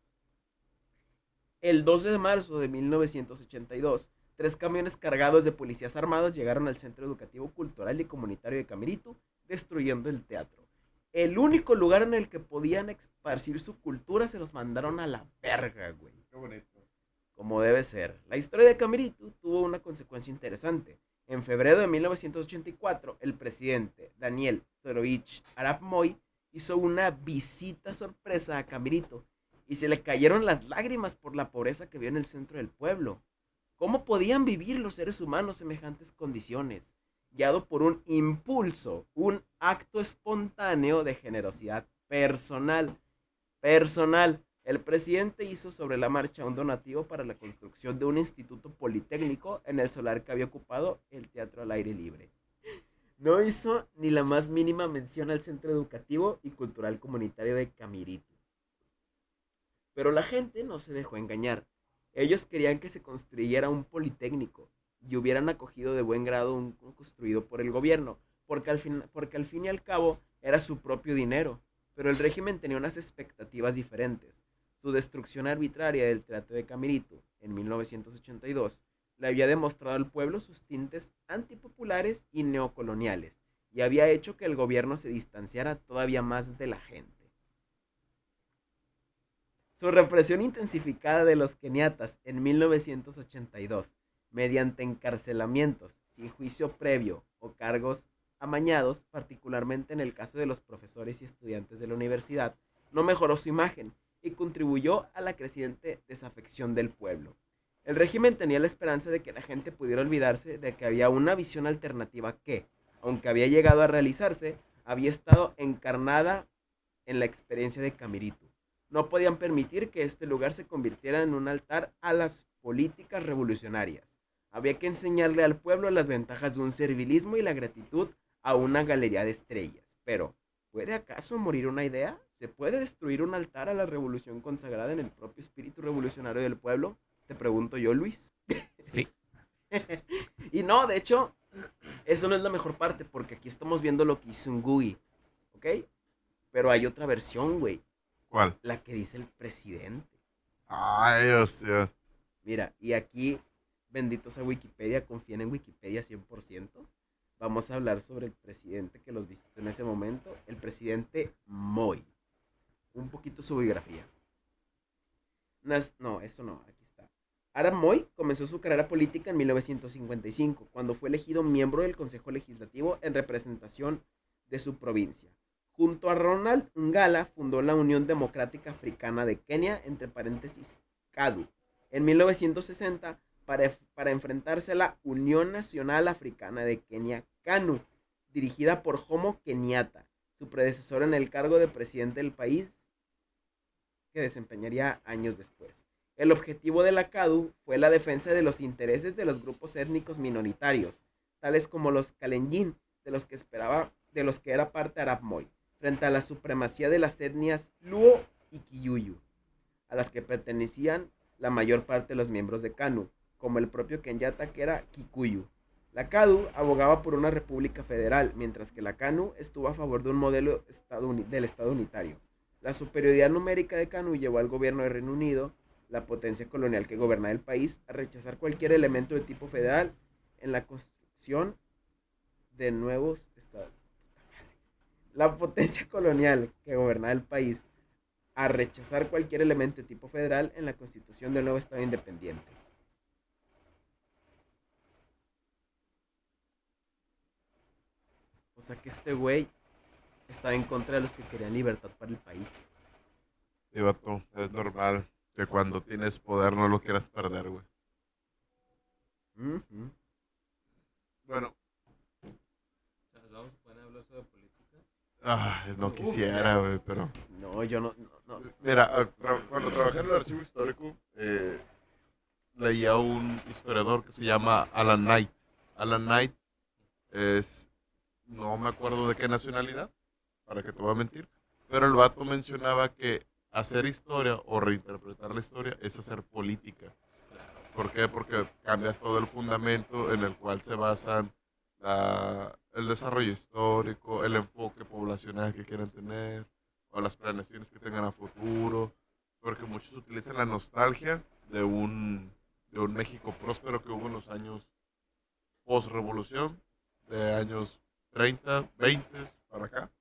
[SPEAKER 1] El 12 de marzo de 1982, 3 camiones cargados de policías armados llegaron al Centro Educativo Cultural y Comunitario de Kamiritu, destruyendo el teatro. El único lugar en el que podían esparcir su cultura se los mandaron a la verga, güey.
[SPEAKER 2] Qué bonito.
[SPEAKER 1] Como debe ser. La historia de Kamiritu tuvo una consecuencia interesante. En febrero de 1984, el presidente Daniel Toroitich Arap Moi hizo una visita sorpresa a Kamiritu y se le cayeron las lágrimas por la pobreza que vio en el centro del pueblo. ¿Cómo podían vivir los seres humanos semejantes condiciones? Guiado por un impulso, un acto espontáneo de generosidad personal. El presidente hizo sobre la marcha un donativo para la construcción de un instituto politécnico en el solar que había ocupado el teatro al aire libre. No hizo ni la más mínima mención al centro educativo y cultural comunitario de Kamiritu. Pero la gente no se dejó engañar. Ellos querían que se construyera un politécnico y hubieran acogido de buen grado un construido por el gobierno, porque al fin y al cabo era su propio dinero. Pero el régimen tenía unas expectativas diferentes. Su destrucción arbitraria del teatro de Kamiritu en 1982 le había demostrado al pueblo sus tintes antipopulares y neocoloniales, y había hecho que el gobierno se distanciara todavía más de la gente. Su represión intensificada de los keniatas en 1982, mediante encarcelamientos sin juicio previo o cargos amañados, particularmente en el caso de los profesores y estudiantes de la universidad, no mejoró su imagen y contribuyó a la creciente desafección del pueblo. El régimen tenía la esperanza de que la gente pudiera olvidarse de que había una visión alternativa que, aunque había llegado a realizarse, había estado encarnada en la experiencia de Kamiritu. No podían permitir que este lugar se convirtiera en un altar a las políticas revolucionarias. Había que enseñarle al pueblo las ventajas de un servilismo y la gratitud a una galería de estrellas. Pero, ¿puede acaso morir una idea? ¿Se puede destruir un altar a la revolución consagrada en el propio espíritu revolucionario del pueblo? Te pregunto yo, Luis.
[SPEAKER 3] Sí.
[SPEAKER 1] Y no, de hecho, eso no es la mejor parte, porque aquí estamos viendo lo que hizo un Ngugi, ¿ok? Pero hay otra versión, güey.
[SPEAKER 2] ¿Cuál?
[SPEAKER 1] La que dice el presidente.
[SPEAKER 2] Ay, hostia.
[SPEAKER 1] Mira, y aquí, benditos a Wikipedia, confíen en Wikipedia 100%. Vamos a hablar sobre el presidente que los visitó en ese momento, el presidente Moi. Un poquito su biografía. No, eso no, aquí está. Arap Moi comenzó su carrera política en 1955, cuando fue elegido miembro del Consejo Legislativo en representación de su provincia. Junto a Ronald Ngala fundó la Unión Democrática Africana de Kenia, entre paréntesis, KADU, en 1960 para enfrentarse a la Unión Nacional Africana de Kenia, KANU, dirigida por Jomo Kenyatta, su predecesor en el cargo de presidente del país, que desempeñaría años después. El objetivo de la KADU fue la defensa de los intereses de los grupos étnicos minoritarios, tales como los Kalenjin, de los que era parte Arap Moi, frente a la supremacía de las etnias Luo y Kikuyu, a las que pertenecían la mayor parte de los miembros de KANU, como el propio Kenyatta, que era Kikuyu. La CADU abogaba por una república federal, mientras que la CANU estuvo a favor de un modelo del Estado unitario. La superioridad numérica de CANU llevó al gobierno de Reino Unido, la potencia colonial que gobernaba el país, a rechazar cualquier elemento de tipo federal en la construcción de nuevos estados. La potencia colonial que gobernaba el país a rechazar cualquier elemento de tipo federal en la constitución del nuevo estado independiente. O sea que este güey estaba en contra de los que querían libertad para el país.
[SPEAKER 2] Sí, vato, es normal que cuando tienes poder no lo quieras perder, güey.
[SPEAKER 1] Uh-huh.
[SPEAKER 2] Bueno,
[SPEAKER 3] ¿Vamos a poner a hablar sobre política?
[SPEAKER 2] no quisiera, güey, pero...
[SPEAKER 1] No, yo no.
[SPEAKER 2] Mira, cuando trabajé en el archivo histórico, leía un historiador que se llama Alan Knight. Alan Knight es, no me acuerdo de qué nacionalidad, para que te voy a mentir, pero el vato mencionaba que hacer historia o reinterpretar la historia es hacer política. ¿Por qué? Porque cambias todo el fundamento en el cual se basan el desarrollo histórico, el enfoque poblacional que quieren tener, o las planeaciones que tengan a futuro, porque muchos utilizan la nostalgia de un México próspero que hubo en los años post-revolución, de años 30, 20 para acá,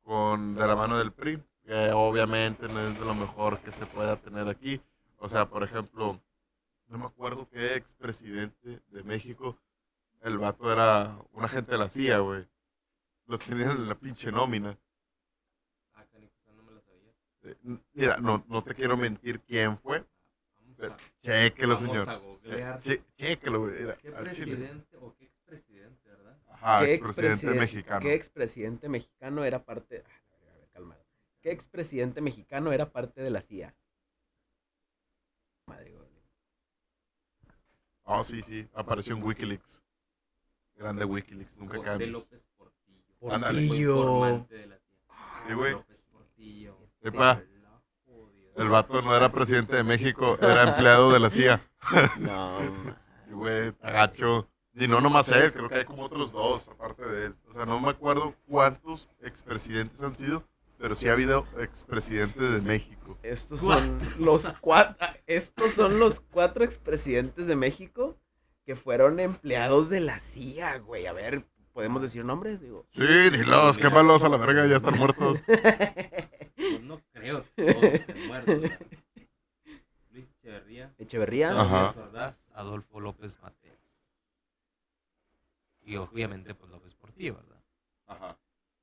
[SPEAKER 2] de la mano del PRI, que obviamente no es de lo mejor que se pueda tener aquí. O sea, por ejemplo, no me acuerdo qué expresidente de México, el vato era un agente de la CIA, güey. Lo tenían en la pinche nómina.
[SPEAKER 3] Ah, canijo, esa no me la sabía.
[SPEAKER 2] Mira, no te quiero mentir quién fue. Pero chéquelo, señor.
[SPEAKER 3] Vamos a googlear.
[SPEAKER 2] Chéquelo, güey.
[SPEAKER 3] ¿Qué
[SPEAKER 2] Al chile.
[SPEAKER 3] presidente o qué expresidente, verdad?
[SPEAKER 2] Ajá, expresidente mexicano.
[SPEAKER 1] ¿Qué expresidente mexicano era parte? A ver, calma. ¿Qué expresidente mexicano era parte de la CIA? Madre, güey.
[SPEAKER 2] Oh, sí. Apareció en Wikileaks. Grande Wikileaks, nunca
[SPEAKER 3] José
[SPEAKER 2] cambies.
[SPEAKER 3] López Portillo.
[SPEAKER 2] Ándale.
[SPEAKER 3] Fue informante de la CIA.
[SPEAKER 2] Sí, güey.
[SPEAKER 3] López Portillo.
[SPEAKER 2] Epa,
[SPEAKER 3] La jodida.
[SPEAKER 2] el vato no era presidente de México, era empleado de la CIA.
[SPEAKER 1] No, man.
[SPEAKER 2] Sí, güey, agacho. Y no nomás él, creo que hay como otros dos, aparte de él. O sea, no me acuerdo cuántos expresidentes han sido, pero sí ha habido expresidentes de México.
[SPEAKER 1] Estos son los cuatro expresidentes de México que fueron empleados de la CIA, güey. A ver, ¿podemos decir nombres? Digo.
[SPEAKER 2] Sí, dilos, quémalos a la verga, ya están muertos.
[SPEAKER 3] Pues no creo, todos estén muertos. ¿verdad? Luis
[SPEAKER 1] Echeverría.
[SPEAKER 2] Ajá.
[SPEAKER 3] López Ordaz, Adolfo López Mateos. Y obviamente, pues López Portillo, ¿verdad?
[SPEAKER 2] Ajá.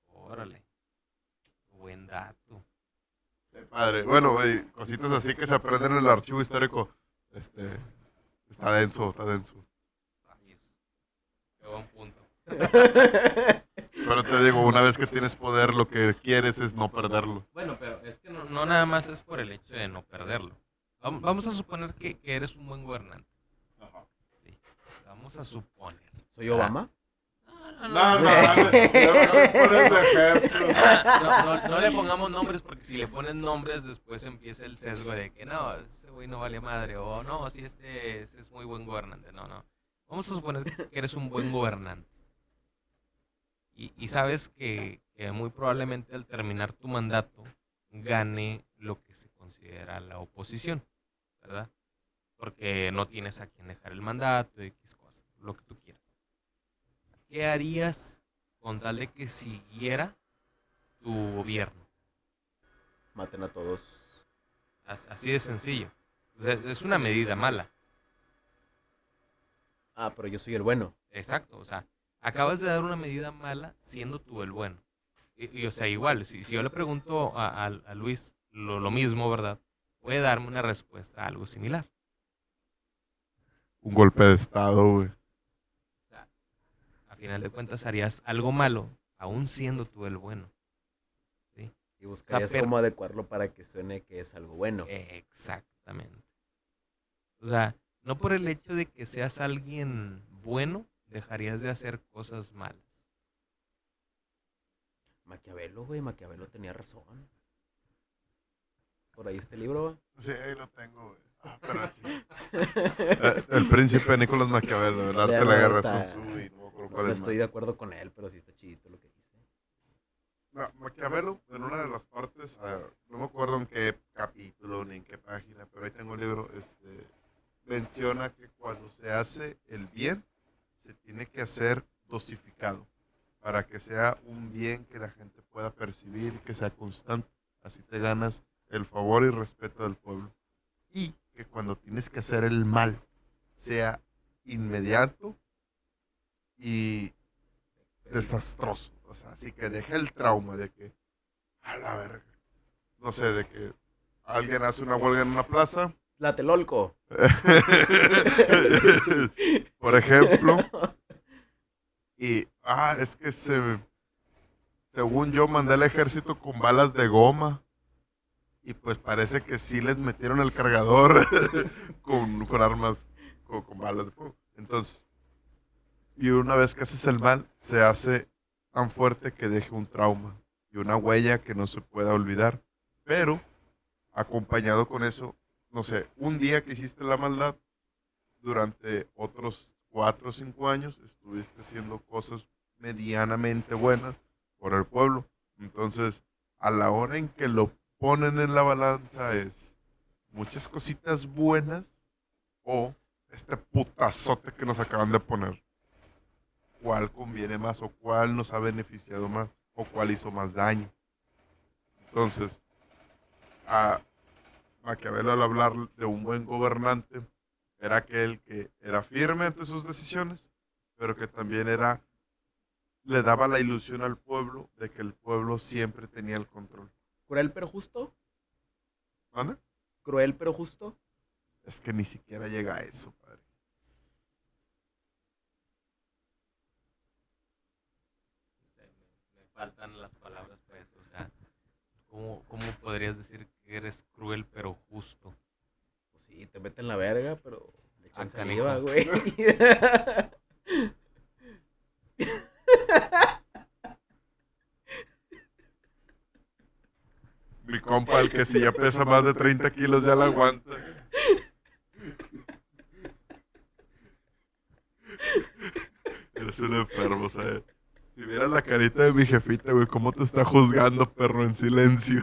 [SPEAKER 3] Órale. Buen dato.
[SPEAKER 2] Qué padre. Bueno, güey, cositas así que se aprenden en el archivo histórico. Está denso.
[SPEAKER 3] Rayos. Qué buen punto.
[SPEAKER 2] Pero te digo, una vez que tienes poder, lo que quieres es no perderlo.
[SPEAKER 3] Bueno, pero es que no nada más es por el hecho de no perderlo. Vamos a suponer que eres un buen gobernante.
[SPEAKER 2] Ajá.
[SPEAKER 3] Sí. Vamos a suponer.
[SPEAKER 1] ¿Soy Obama?
[SPEAKER 2] No pones de ejemplo.
[SPEAKER 3] No le pongamos nombres porque si le pones nombres después empieza el sesgo de que no, ese güey no vale madre o no, si este es muy buen gobernante. No. Vamos a suponer que eres un buen gobernante. Y sabes que muy probablemente al terminar tu mandato gane lo que se considera la oposición, ¿verdad? Porque no tienes a quien dejar el mandato y X cosas, lo que tú quieras. ¿Qué harías con tal de que siguiera tu gobierno?
[SPEAKER 1] Maten a todos.
[SPEAKER 3] Así de sencillo. O sea, es una medida mala.
[SPEAKER 1] Ah, pero yo soy el bueno.
[SPEAKER 3] Exacto, o sea, acabas de dar una medida mala siendo tú el bueno. O sea, igual, si yo le pregunto a Luis lo mismo, ¿verdad? Puede darme una respuesta algo similar.
[SPEAKER 2] Un golpe de estado, güey.
[SPEAKER 3] O sea, a final de cuentas harías algo malo, aún siendo tú el bueno. ¿Sí?
[SPEAKER 1] Y buscarías cómo adecuarlo para que suene que es algo bueno.
[SPEAKER 3] Exactamente. O sea, no por el hecho de que seas alguien bueno, dejarías de hacer cosas malas.
[SPEAKER 1] Maquiavelo, güey, Maquiavelo tenía razón. Por ahí este libro, güey.
[SPEAKER 2] Sí, ahí lo tengo, güey. Pero sí. El príncipe Nicolás Maquiavelo, el arte de la
[SPEAKER 1] No,
[SPEAKER 2] guerra de
[SPEAKER 1] está-
[SPEAKER 2] Sun Tzu y no me acuerdo
[SPEAKER 1] No,
[SPEAKER 2] cuál
[SPEAKER 1] no
[SPEAKER 2] es
[SPEAKER 1] estoy
[SPEAKER 2] más.
[SPEAKER 1] de acuerdo con él, pero sí está chidito lo que dice.
[SPEAKER 2] Maquiavelo, en una de las partes, no me acuerdo en qué capítulo ni en qué página, pero ahí tengo el libro, menciona que cuando se hace el bien, se tiene que hacer dosificado para que sea un bien que la gente pueda percibir, que sea constante. Así te ganas el favor y respeto del pueblo. Y que cuando tienes que hacer el mal, sea inmediato y desastroso. O sea, así que deje el trauma de que, a la verga, no sé, de que alguien hace una huelga en una plaza.
[SPEAKER 1] Tlatelolco.
[SPEAKER 2] Por ejemplo, y, es que según yo mandé al ejército con balas de goma. Y pues parece que sí les metieron el cargador con armas, con balas de fuego. Entonces, y una vez que haces el mal, se hace tan fuerte que deje un trauma y una huella que no se pueda olvidar. Pero, acompañado con eso, no sé, un día que hiciste la maldad, durante otros 4 o 5 años estuviste haciendo cosas medianamente buenas por el pueblo. Entonces, a la hora en que lo ponen en la balanza es muchas cositas buenas o este putazote que nos acaban de poner. ¿Cuál conviene más o cuál nos ha beneficiado más o cuál hizo más daño? Entonces, a Maquiavelo, al hablar de un buen gobernante, era aquel que era firme ante sus decisiones, pero que también le daba la ilusión al pueblo de que el pueblo siempre tenía el control.
[SPEAKER 1] Cruel pero justo.
[SPEAKER 2] ¿Manda?
[SPEAKER 1] Cruel pero justo.
[SPEAKER 2] Es que ni siquiera llega a eso, padre.
[SPEAKER 3] Me faltan las palabras para eso. O sea, ¿cómo podrías decir que eres cruel pero justo?
[SPEAKER 1] Pues sí, te meten la verga, pero le echan saliva,
[SPEAKER 3] Canijo.
[SPEAKER 1] güey.
[SPEAKER 2] Mi compa, el que si ya pesa más de 30 kilos, ya la aguanta. Eres un enfermo, o sea. Si vieras la carita de mi jefita, güey, cómo te está juzgando, perro, en silencio.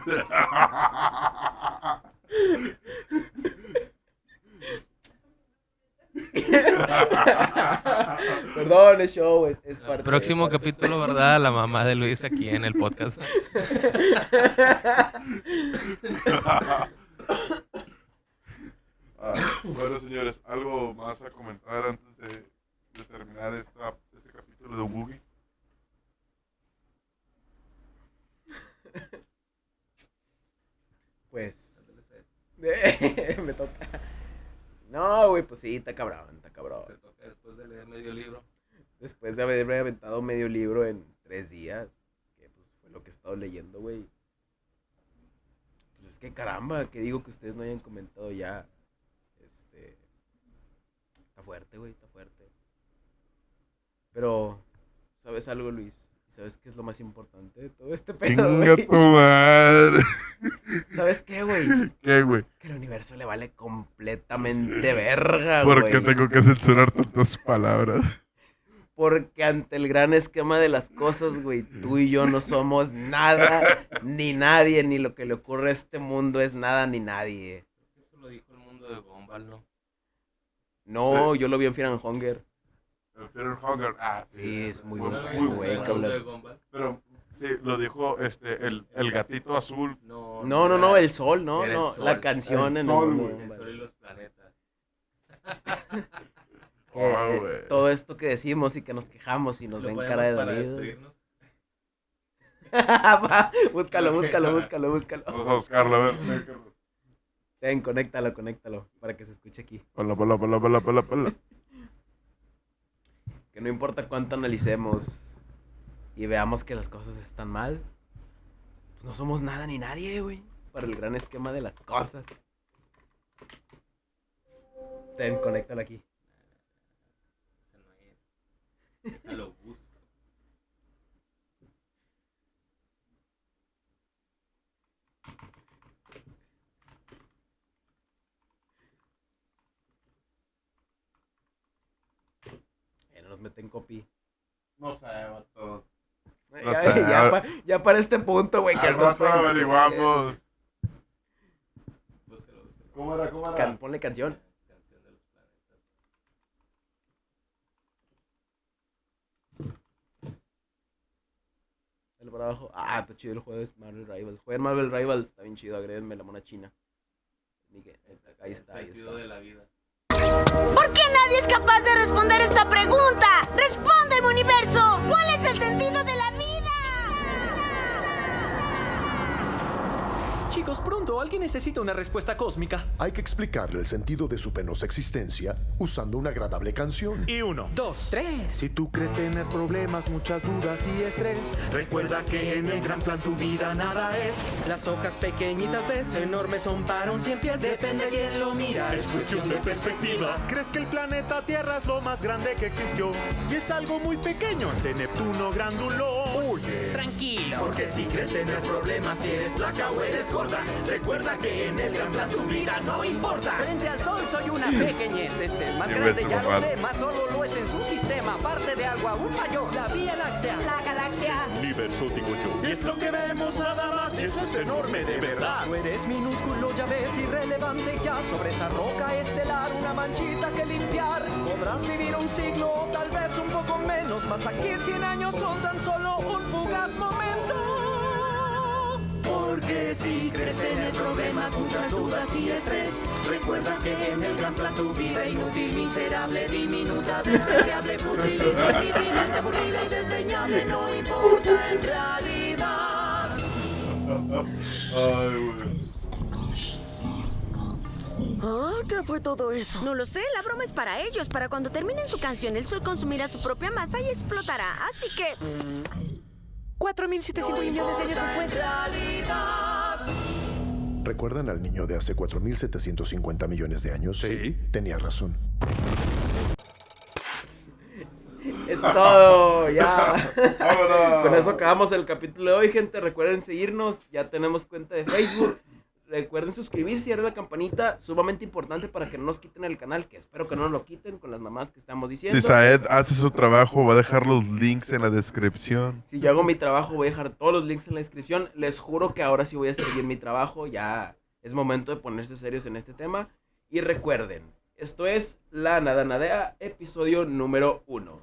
[SPEAKER 1] Perdón, es show, es parte.
[SPEAKER 3] Próximo
[SPEAKER 1] es parte.
[SPEAKER 3] capítulo, ¿verdad? La mamá de Luis aquí en el podcast.
[SPEAKER 2] Bueno, señores, ¿algo más a comentar antes de terminar este capítulo de Boogie?
[SPEAKER 1] Pues. Me toca. No, güey, pues sí, está cabrón, está cabrón.
[SPEAKER 3] Te toca después de leer medio libro.
[SPEAKER 1] Después de haberme aventado medio libro en 3 días, que pues fue lo que he estado leyendo, güey. Pues es que caramba, que digo que ustedes no hayan comentado ya. Está fuerte, güey, está fuerte. Pero, ¿sabes algo, Luis? ¿Sabes qué es lo más importante de todo este pedo,
[SPEAKER 2] Chinga
[SPEAKER 1] güey?
[SPEAKER 2] tu madre.
[SPEAKER 1] ¿Sabes qué, güey?
[SPEAKER 2] ¿Qué, güey?
[SPEAKER 1] Que el universo le vale completamente verga,
[SPEAKER 2] ¿Por qué
[SPEAKER 1] güey.
[SPEAKER 2] tengo que censurar tantas palabras?
[SPEAKER 1] Porque ante el gran esquema de las cosas, güey, tú y yo no somos nada ni nadie, ni lo que le ocurre a este mundo es nada ni nadie.
[SPEAKER 3] Eso lo dijo el mundo de Gumball, ¿no?
[SPEAKER 1] No,
[SPEAKER 2] Sí.
[SPEAKER 1] yo lo vi en Fear and Hunger.
[SPEAKER 2] El Fear and Hunger.
[SPEAKER 1] Sí, es muy
[SPEAKER 2] muy,
[SPEAKER 1] buen
[SPEAKER 3] ¿No
[SPEAKER 1] juego,
[SPEAKER 2] muy
[SPEAKER 3] viste
[SPEAKER 1] güey,
[SPEAKER 2] bueno.
[SPEAKER 1] que
[SPEAKER 3] el mundo
[SPEAKER 1] habla-
[SPEAKER 3] de Gumball?
[SPEAKER 2] Pero sí, lo dijo el gatito azul.
[SPEAKER 1] No, el sol, no,
[SPEAKER 3] Era el
[SPEAKER 1] no,
[SPEAKER 3] sol.
[SPEAKER 1] la canción
[SPEAKER 2] El
[SPEAKER 1] en
[SPEAKER 2] sol,
[SPEAKER 1] el mundo de
[SPEAKER 2] güey.
[SPEAKER 3] El
[SPEAKER 1] Gumball.
[SPEAKER 3] sol y los planetas.
[SPEAKER 1] Que,
[SPEAKER 2] Güey.
[SPEAKER 1] todo esto que decimos y que nos quejamos y nos
[SPEAKER 3] ¿Lo
[SPEAKER 1] ven
[SPEAKER 3] ponemos
[SPEAKER 1] cara de
[SPEAKER 3] para
[SPEAKER 1] dolidos.
[SPEAKER 3] despedirnos?
[SPEAKER 1] Va, búscalo,
[SPEAKER 3] Ok.
[SPEAKER 1] búscalo,
[SPEAKER 2] Vamos
[SPEAKER 1] búscalo.
[SPEAKER 2] a buscarlo, a ver.
[SPEAKER 1] Ten, conéctalo, para que se escuche aquí.
[SPEAKER 2] Pala.
[SPEAKER 1] Que no importa cuánto analicemos y veamos que las cosas están mal, pues no somos nada ni nadie, güey, para el gran esquema de las cosas. Ten, conéctalo aquí.
[SPEAKER 3] Ese no es. Déjalo busco.
[SPEAKER 1] nos meten copy.
[SPEAKER 2] No sé, vato.
[SPEAKER 1] Ya,
[SPEAKER 2] sé,
[SPEAKER 1] ya para este punto, güey, que
[SPEAKER 2] Al
[SPEAKER 1] nos
[SPEAKER 2] rato
[SPEAKER 1] pueden hacer
[SPEAKER 2] averiguamos. ¿Cómo era?
[SPEAKER 1] Ponle canción. El para abajo. Ah, está chido el juego de Marvel Rivals. Jueguen Marvel Rivals, está bien chido. Agréguenme la mona china. Miguel, ahí está.
[SPEAKER 3] de la vida.
[SPEAKER 4] ¿Por qué nadie es capaz de responder esta pregunta? ¡Respóndeme, universo! ¿Cuál es el sentido de la vida?
[SPEAKER 5] Chicos, pronto, alguien necesita una respuesta cósmica.
[SPEAKER 6] Hay que explicarle el sentido de su penosa existencia usando una agradable canción.
[SPEAKER 5] Y 1, 2, 3.
[SPEAKER 7] Si tú crees tener problemas, muchas dudas y estrés, recuerda que en el gran plan tu vida nada es.
[SPEAKER 5] Las hojas pequeñitas ves, enormes son para un 100 pies. Depende de quién lo mira.
[SPEAKER 7] Es cuestión de perspectiva. Crees que el planeta Tierra es lo más grande que existió y es algo muy pequeño ante Neptuno grandulón.
[SPEAKER 6] Oye,
[SPEAKER 5] Tranquilo.
[SPEAKER 7] Porque si crees tener problemas, si eres flaca o eres gorda, recuerda que en el gran plan tu vida no importa.
[SPEAKER 8] Frente al sol soy una pequeñez, es el más
[SPEAKER 2] Sí,
[SPEAKER 8] grande,
[SPEAKER 2] ves,
[SPEAKER 8] ya lo
[SPEAKER 2] mamá.
[SPEAKER 8] sé, más solo lo es en su sistema, parte de algo aún mayor.
[SPEAKER 5] La Vía Láctea.
[SPEAKER 4] La galaxia.
[SPEAKER 7] Universo digo yo. Y es lo que vemos nada más y eso es enorme de verdad.
[SPEAKER 5] Tú eres minúsculo, ya ves, irrelevante ya. Sobre esa roca estelar, una manchita que limpiar. Podrás vivir un siglo o tal vez un poco menos, mas aquí 100 años son tan solo un fugaz momento.
[SPEAKER 7] Porque si crees tener problemas, muchas dudas y estrés, recuerda que en el gran plan tu vida inútil, miserable, diminuta, despreciable, fútil, insignificante, aburrida y desdeñable no importa en realidad.
[SPEAKER 2] Ay, güey.
[SPEAKER 4] ¿Qué fue todo eso? No lo sé, la broma es para ellos. Para cuando terminen su canción, el sol consumirá su propia masa y explotará. Así que...
[SPEAKER 8] 4.700 millones de años después.
[SPEAKER 6] ¿recuerdan al niño de hace 4.750 millones de años?
[SPEAKER 7] Sí.
[SPEAKER 6] Tenía razón.
[SPEAKER 1] Es todo, ya.
[SPEAKER 2] Vámonos.
[SPEAKER 1] Con eso acabamos el capítulo de hoy, gente. Recuerden seguirnos, ya tenemos cuenta de Facebook. Recuerden suscribirse y darle la campanita, sumamente importante para que no nos quiten el canal, que espero que no nos lo quiten con las mamás que estamos diciendo.
[SPEAKER 2] Si Saed hace su trabajo, va a dejar los links en la descripción.
[SPEAKER 1] Si yo hago mi trabajo, voy a dejar todos los links en la descripción. Les juro que ahora sí voy a seguir mi trabajo. Ya es momento de ponerse serios en este tema. Y recuerden, esto es La Nada Nadea, episodio número 1.